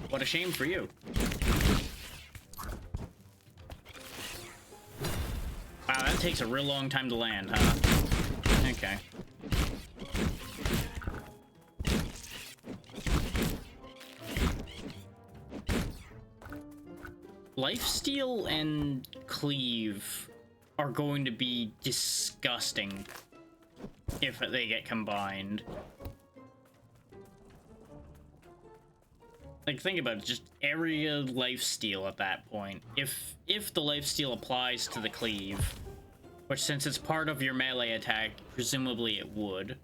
What a shame for you. Wow, that takes a real long time to land, huh? Okay. Lifesteal and cleave are going to be disgusting if they get combined. Like, think about it, just area lifesteal at that point. If the lifesteal applies to the cleave, which since it's part of your melee attack, presumably it would.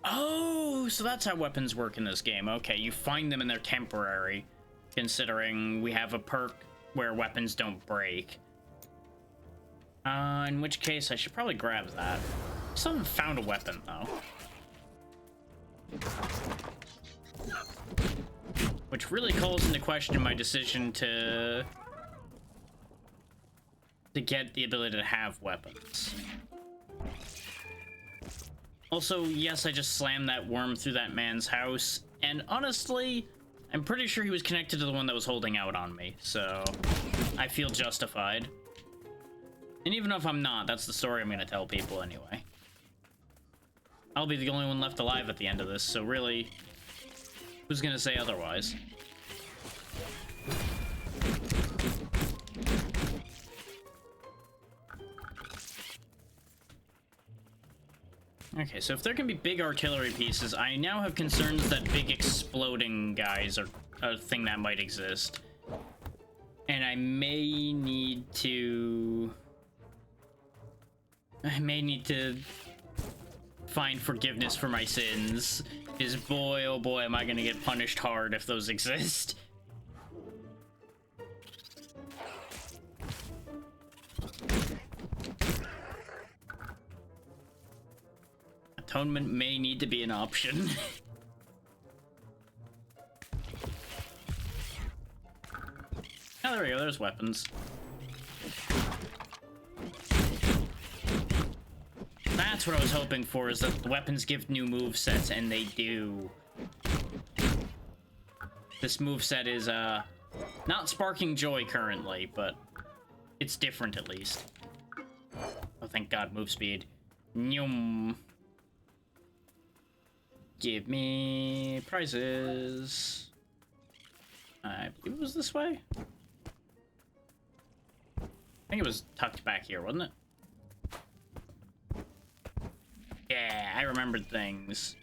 Oh, so that's how weapons work in this game. Okay, you find them and they're temporary. considering we have a perk where weapons don't break. In which case, I should probably grab that. Still haven't found a weapon, though. Which really calls into question my decision to get the ability to have weapons. Also, yes, I just slammed that worm through that man's house, and honestly, I'm pretty sure he was connected to the one that was holding out on me, so I feel justified. And even if I'm not, that's the story I'm gonna tell people anyway. I'll be the only one left alive at the end of this, so really, who's gonna say otherwise? Okay, so if there can be big artillery pieces, I now have concerns that big exploding guys are a thing that might exist. And I may need to find forgiveness for my sins. Because boy, oh boy, am I gonna get punished hard if those exist. Atonement may need to be an option. Oh, there we go, there's weapons. That's what I was hoping for, is that the weapons give new movesets, and they do. This moveset is, not sparking joy currently, but it's different at least. Oh, thank God, move speed. Nyum. Give me prizes. I believe it was this way. I think it was tucked back here, wasn't it? Yeah, I remembered things.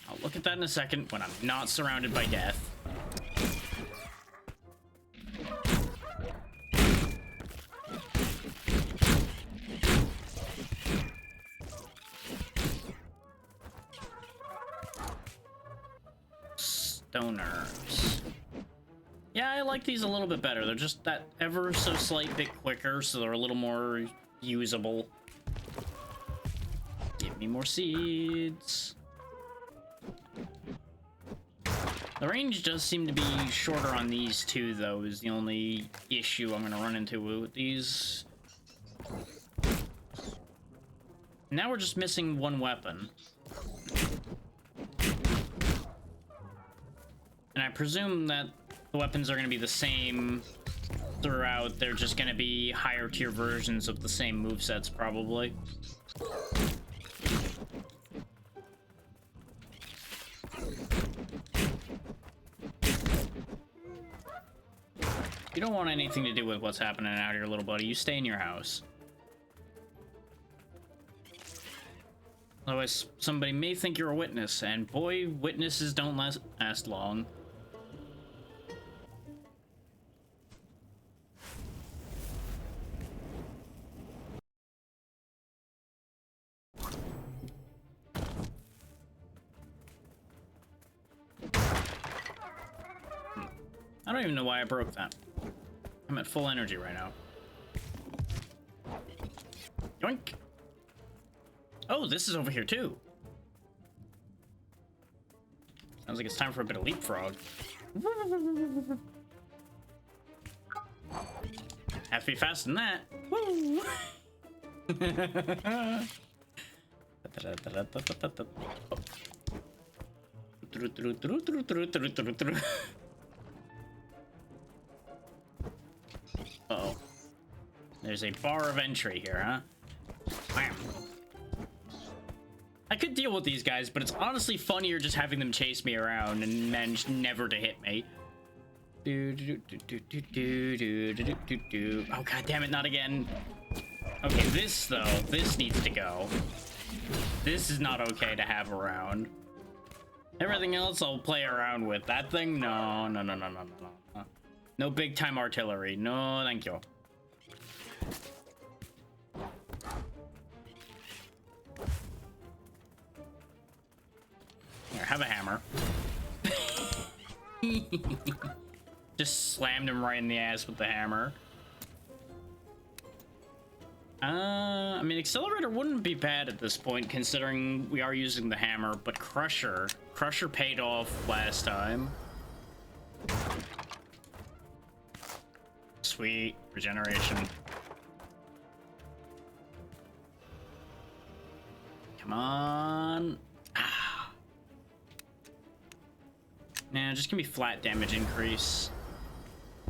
I'll look at that in a second when I'm not surrounded by death. Stoners. Yeah, I like these a little bit better. They're just that ever so slight bit quicker, so they're a little more usable. Give me more seeds. The range does seem to be shorter on these two, though, is the only issue I'm gonna run into with these. Now we're just missing one weapon. And I presume that the weapons are going to be the same throughout. They're just going to be higher tier versions of the same movesets, probably. You don't want anything to do with what's happening out here, little buddy. You stay in your house. Otherwise, somebody may think you're a witness, and boy, witnesses don't last long. I don't even know why I broke that. I'm at full energy right now. Yoink! Oh, this is over here too. Sounds like it's time for a bit of leapfrog. Have to be faster than that. Woo! Uh-oh. There's a bar of entry here, huh? Bam. I could deal with these guys, but it's honestly funnier just having them chase me around and manage never to hit me. Oh, god damn it, not again. Okay, this, though, this needs to go. This is not okay to have around. Everything else I'll play around with. That thing? No, no, no, no, no, no, no. No big time artillery. No, thank you. Here, have a hammer. Just slammed him right in the ass with the hammer. I mean, Accelerator wouldn't be bad at this point, considering we are using the hammer, but Crusher paid off last time. Sweet. Regeneration. Come on. Ah. Nah, just give me flat damage increase.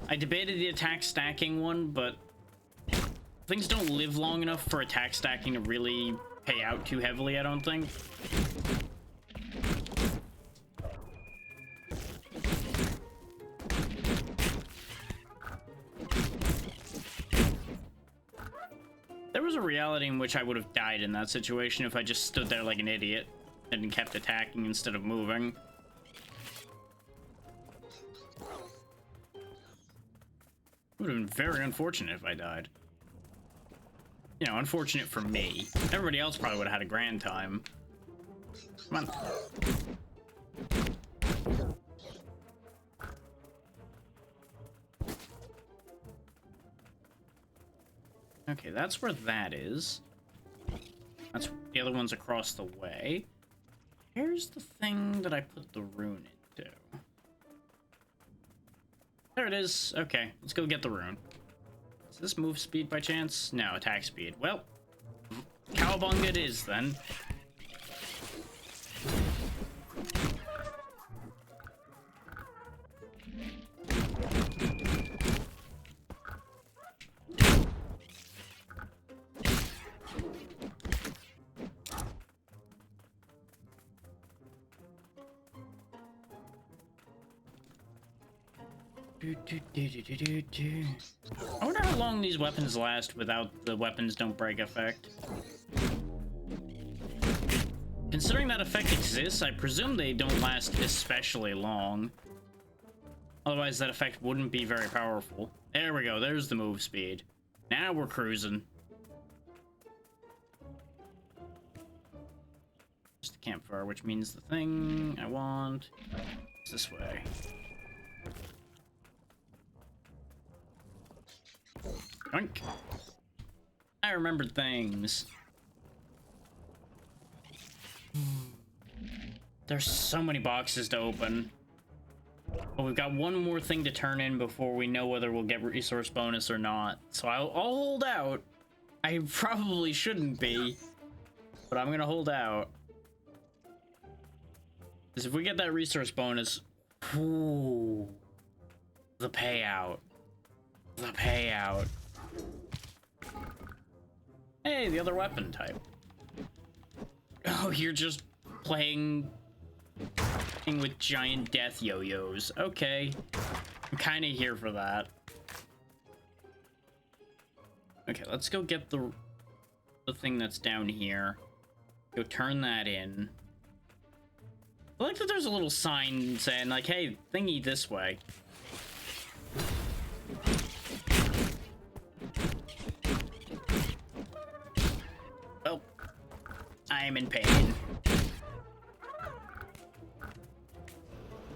I debated the attack stacking one, but things don't live long enough for attack stacking to really pay out too heavily, I don't think. There was a reality in which I would have died in that situation if I just stood there like an idiot and kept attacking instead of moving. It would have been very unfortunate if I died. You know, unfortunate for me. Everybody else probably would have had a grand time. Come on. Okay, that's where that is. That's the other one's across the way. Here's the thing that I put the rune into. There it is. Okay, let's go get the rune. Is this move speed by chance? No, attack speed. Well, cowabunga it is then. I wonder how long these weapons last without the weapons don't break effect. Considering that effect exists, I presume they don't last especially long. Otherwise, that effect wouldn't be very powerful. There we go, there's the move speed. Now we're cruising. Just a campfire, which means the thing I want is this way. Yoink. I remembered things. There's so many boxes to open. But we've got one more thing to turn in before we know whether we'll get resource bonus or not. So I'll hold out. I probably shouldn't be, but I'm gonna hold out. Because if we get that resource bonus, ooh, the payout. The payout. Hey, the other weapon type. Oh, you're just playing with giant death yo-yos. Okay. I'm kind of here for that. Okay, let's go get the thing that's down here. Go turn that in. I like that there's a little sign saying, like, hey, thingy this way. Well, I am in pain.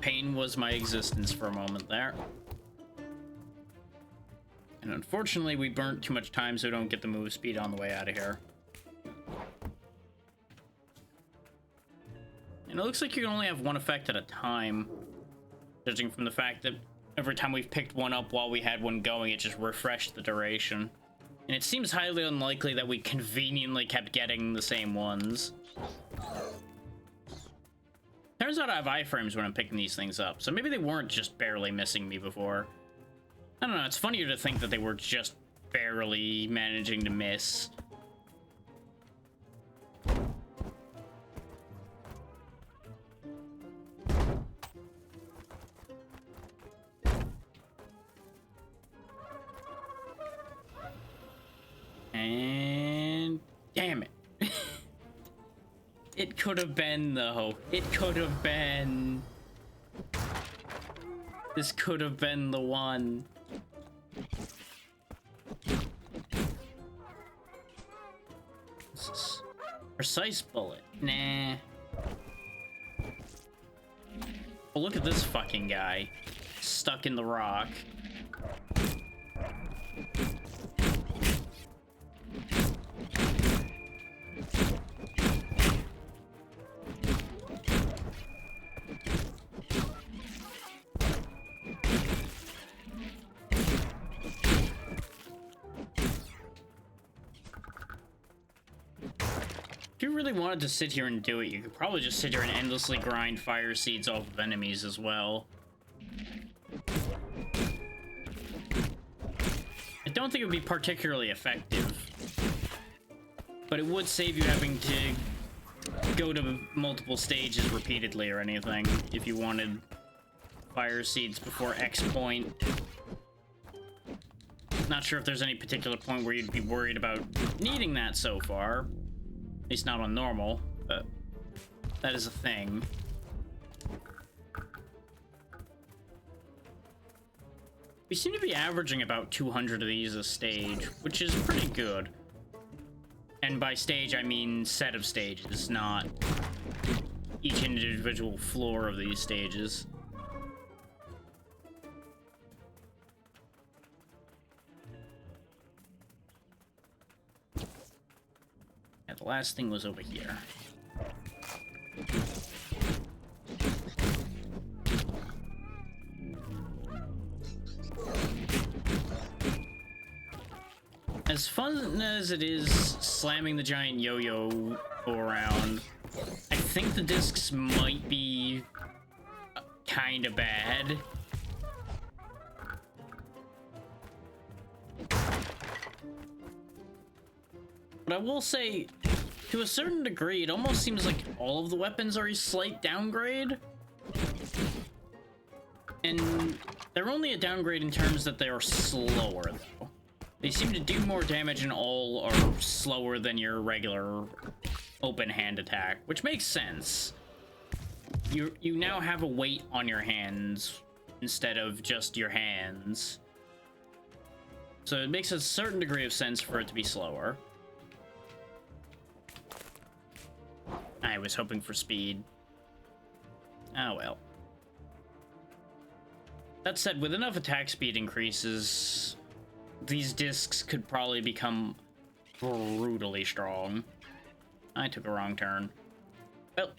Pain was my existence for a moment there. And unfortunately, we burnt too much time, so we don't get the move speed on the way out of here. And it looks like you can only have one effect at a time, judging from the fact that every time we've picked one up while we had one going, it just refreshed the duration. And it seems highly unlikely that we conveniently kept getting the same ones. Turns out I have iframes when I'm picking these things up, so maybe they weren't just barely missing me before. I don't know, it's funnier to think that they were just barely managing to miss. And damn it. It could have been, though. It could have been. This could have been the one. Precise bullet. Nah. Oh, look at this fucking guy. Stuck in the rock. If you really wanted to sit here and do it, you could probably just sit here and endlessly grind fire seeds off of enemies as well. I don't think it would be particularly effective, but it would save you having to go to multiple stages repeatedly or anything if you wanted fire seeds before X point. Not sure if there's any particular point where you'd be worried about needing that so far. At least not on normal, but that is a thing. We seem to be averaging about 200 of these a stage, which is pretty good. And by stage, I mean set of stages, not each individual floor of these stages. Yeah, the last thing was over here. As fun as it is slamming the giant yo-yo around, I think the discs might be kind of bad. But I will say, to a certain degree, it almost seems like all of the weapons are a slight downgrade. And they're only a downgrade in terms that they are slower, though. They seem to do more damage and all are slower than your regular open hand attack, which makes sense. You now have a weight on your hands instead of just your hands. So it makes a certain degree of sense for it to be slower. I was hoping for speed. Oh well. That said, with enough attack speed increases, these discs could probably become brutally strong. I took a wrong turn. Well.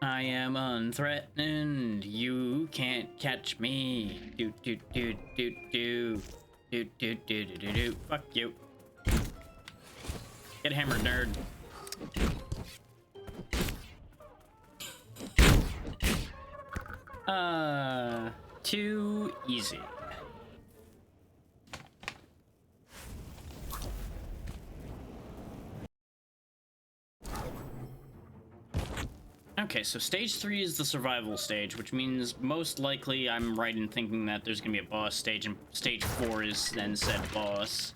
I am unthreatened. You can't catch me. Do do do do do do do do do do do. Fuck you. Get hammered, nerd. Too easy. Okay, so stage 3 is the survival stage, which means most likely I'm right in thinking that there's gonna be a boss stage, and stage 4 is then said boss.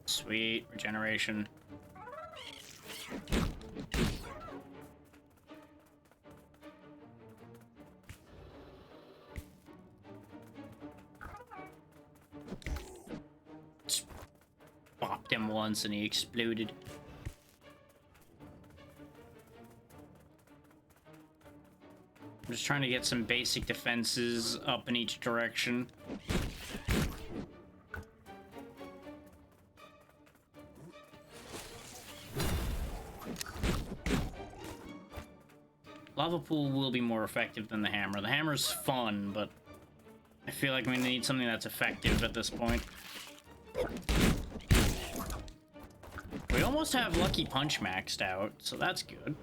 Sweet, regeneration. Bopped him once and he exploded. I'm just trying to get some basic defenses up in each direction. Lava pool will be more effective than the hammer. The hammer's fun, but I feel like we need something that's effective at this point. We almost have Lucky Punch maxed out, so that's good.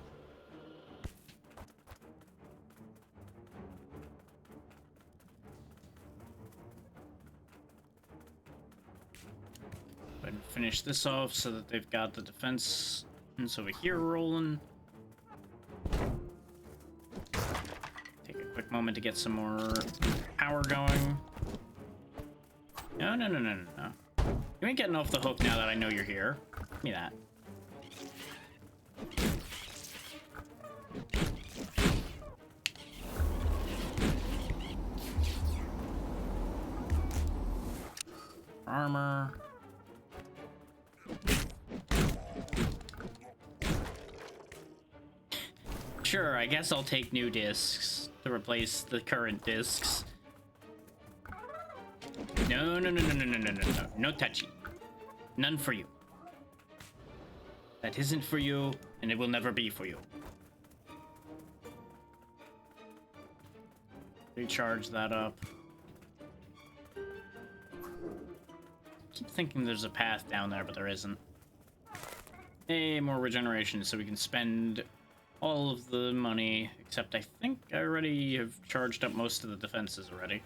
Go ahead and finish this off so that they've got the defense. And so over here rolling. quick moment to get some more power going. No, no, no, no, no, no. You ain't getting off the hook now that I know you're here. Give me that. Armor. Sure, I guess I'll take new discs to replace the current discs. No, no, no, no, no, no, no, no, no. No touchy. None for you. That isn't for you, and it will never be for you. Recharge that up. Keep thinking there's a path down there, but there isn't. Hey, more regeneration, so we can spend all of the money, except I think I already have charged up most of the defenses already.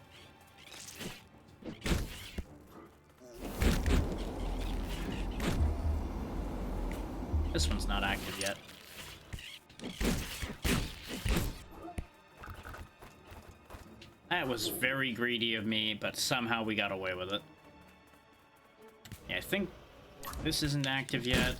This one's not active yet. That was very greedy of me, but somehow we got away with it. Yeah, I think this isn't active yet.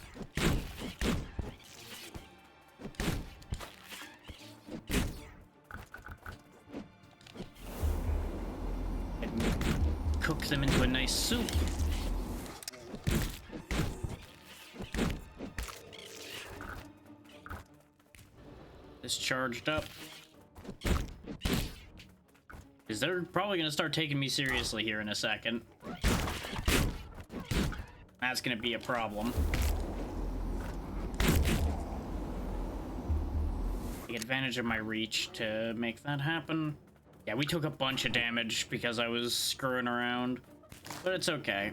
And cook them into a nice soup. This charged up. Because they're probably going to start taking me seriously here in a second. That's going to be a problem. Take advantage of my reach to make that happen. Yeah, we took a bunch of damage because I was screwing around. But it's okay.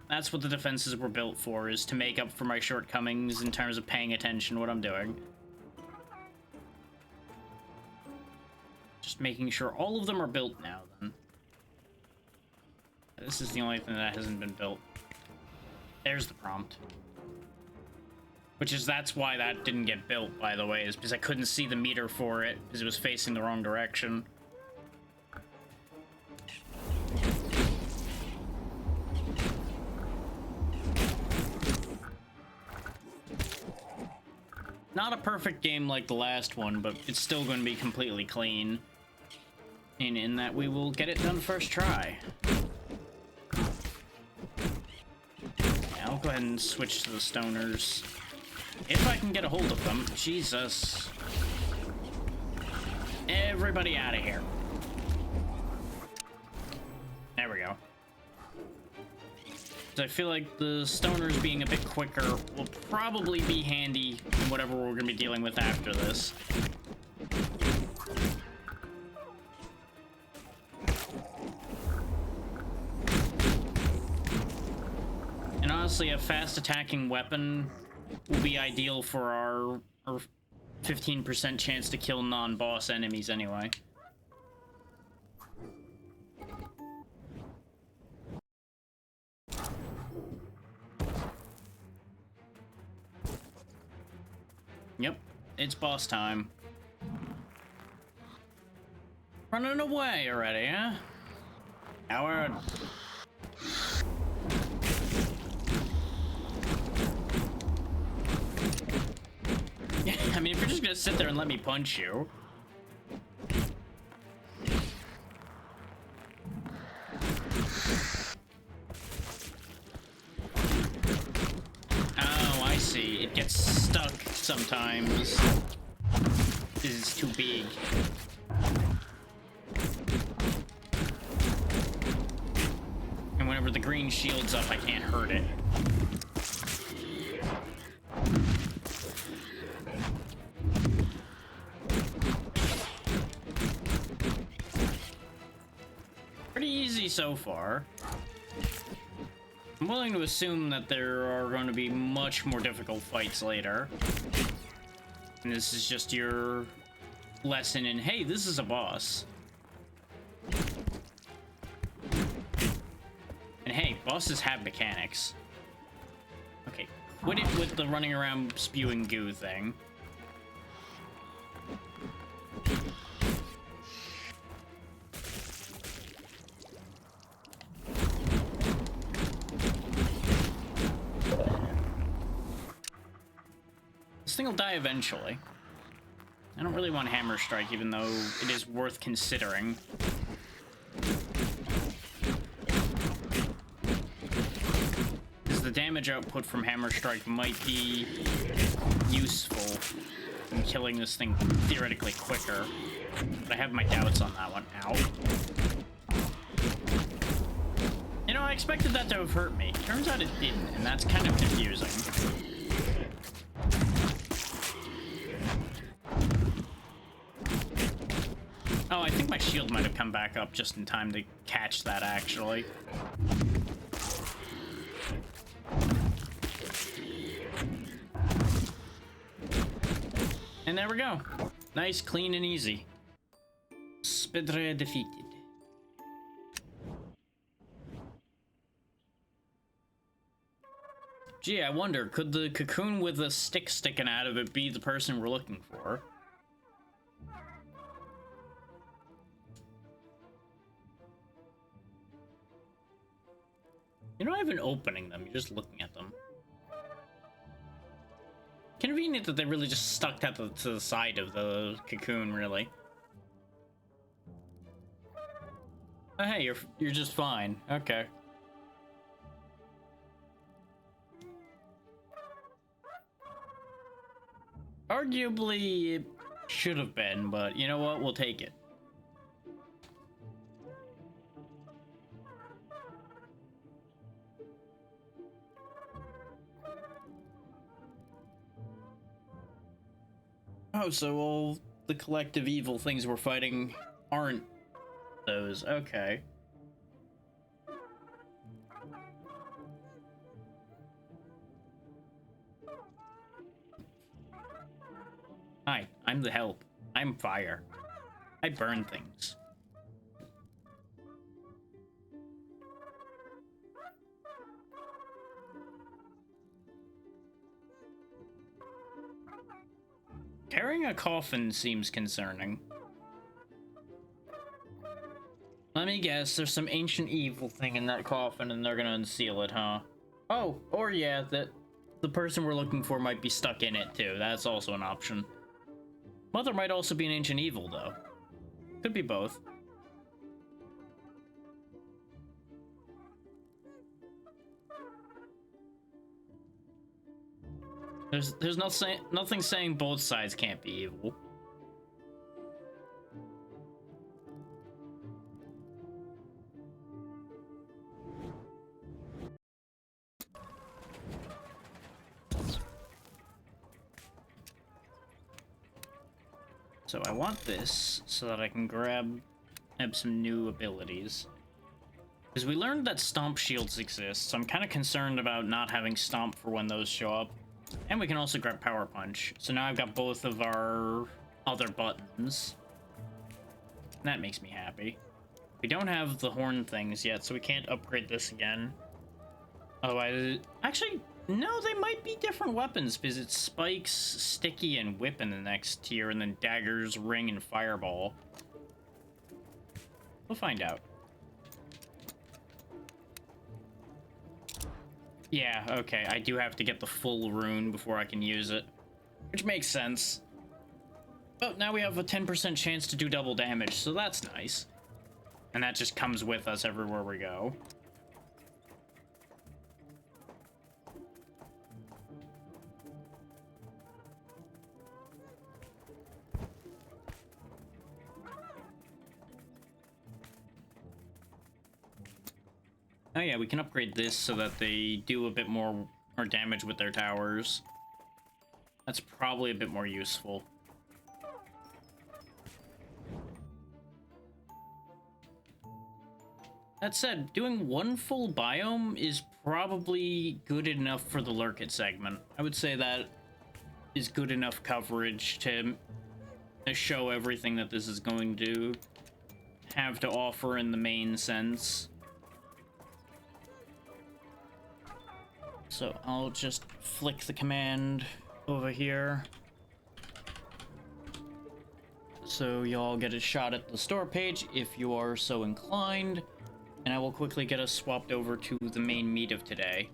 That's what the defenses were built for, is to make up for my shortcomings in terms of paying attention to what I'm doing. Just making sure all of them are built now, then. This is the only thing that hasn't been built. There's the prompt. That's why that didn't get built, by the way, is because I couldn't see the meter for it, because it was facing the wrong direction. Not a perfect game like the last one, but it's still going to be completely clean. And in that we will get it done first try. Yeah, I'll go ahead and switch to the stoners. If I can get a hold of them. Jesus. Everybody out of here. There we go. I feel like the stoners being a bit quicker will probably be handy in whatever we're going to be dealing with after this. And honestly, a fast attacking weapon will be ideal for our 15% chance to kill non-boss enemies anyway. Yep, it's boss time. Running away already, huh? Howard. Yeah, I mean, if you're just gonna sit there and let me punch you. Oh, I see. It gets stuck sometimes. This is too big. And whenever the green shield's up, I can't hurt it. Pretty easy so far. I'm willing to assume that there are going to be much more difficult fights later. And this is just your lesson in, hey, this is a boss. And hey, bosses have mechanics. Okay, quit it with the running around spewing goo thing. thing will die eventually. I don't really want Hammer Strike, even though it is worth considering. Because the damage output from Hammer Strike might be useful in killing this thing theoretically quicker. But I have my doubts on that one. Ow. You know, I expected that to have hurt me. Turns out it didn't, and that's kind of confusing. Oh, I think my shield might have come back up just in time to catch that, actually. And there we go. Nice, clean, and easy. Spidre defeated. Gee, I wonder, could the cocoon with a stick sticking out of it be the person we're looking for? You're not even opening them, you're just looking at them. Convenient that they really just stuck that to the side of the cocoon, really. Oh, hey, you're just fine. Okay. Arguably, it should have been, but you know what? We'll take it. Oh, so all the collective evil things we're fighting aren't those. Okay. Hi, I'm the help. I'm fire. I burn things. Carrying a coffin seems concerning. Let me guess, there's some ancient evil thing in that coffin and they're gonna unseal it, huh? Oh, or yeah, that the person we're looking for might be stuck in it too. That's also an option. Mother might also be an ancient evil, though. Could be both. There's nothing saying both sides can't be evil. So I want this so that I can grab some new abilities. Because we learned that Stomp shields exist, so I'm kind of concerned about not having Stomp for when those show up. And we can also grab Power Punch. So now I've got both of our other buttons. That makes me happy. We don't have the horn things yet, so we can't upgrade this again. Otherwise, actually, no, they might be different weapons, because it's Spikes, Sticky, and Whip in the next tier, and then Daggers, Ring, and Fireball. We'll find out. Yeah, okay, I do have to get the full rune before I can use it. Which makes sense. But now we have a 10% chance to do double damage, so that's nice. And that just comes with us everywhere we go. Oh yeah, we can upgrade this so that they do a bit more damage with their towers. That's probably a bit more useful. That said, doing one full biome is probably good enough for the Lurkit segment. I would say that is good enough coverage to show everything that this is going to have to offer in the main sense. So I'll just flick the command over here. So y'all get a shot at the store page if you are so inclined. And I will quickly get us swapped over to the main meat of today.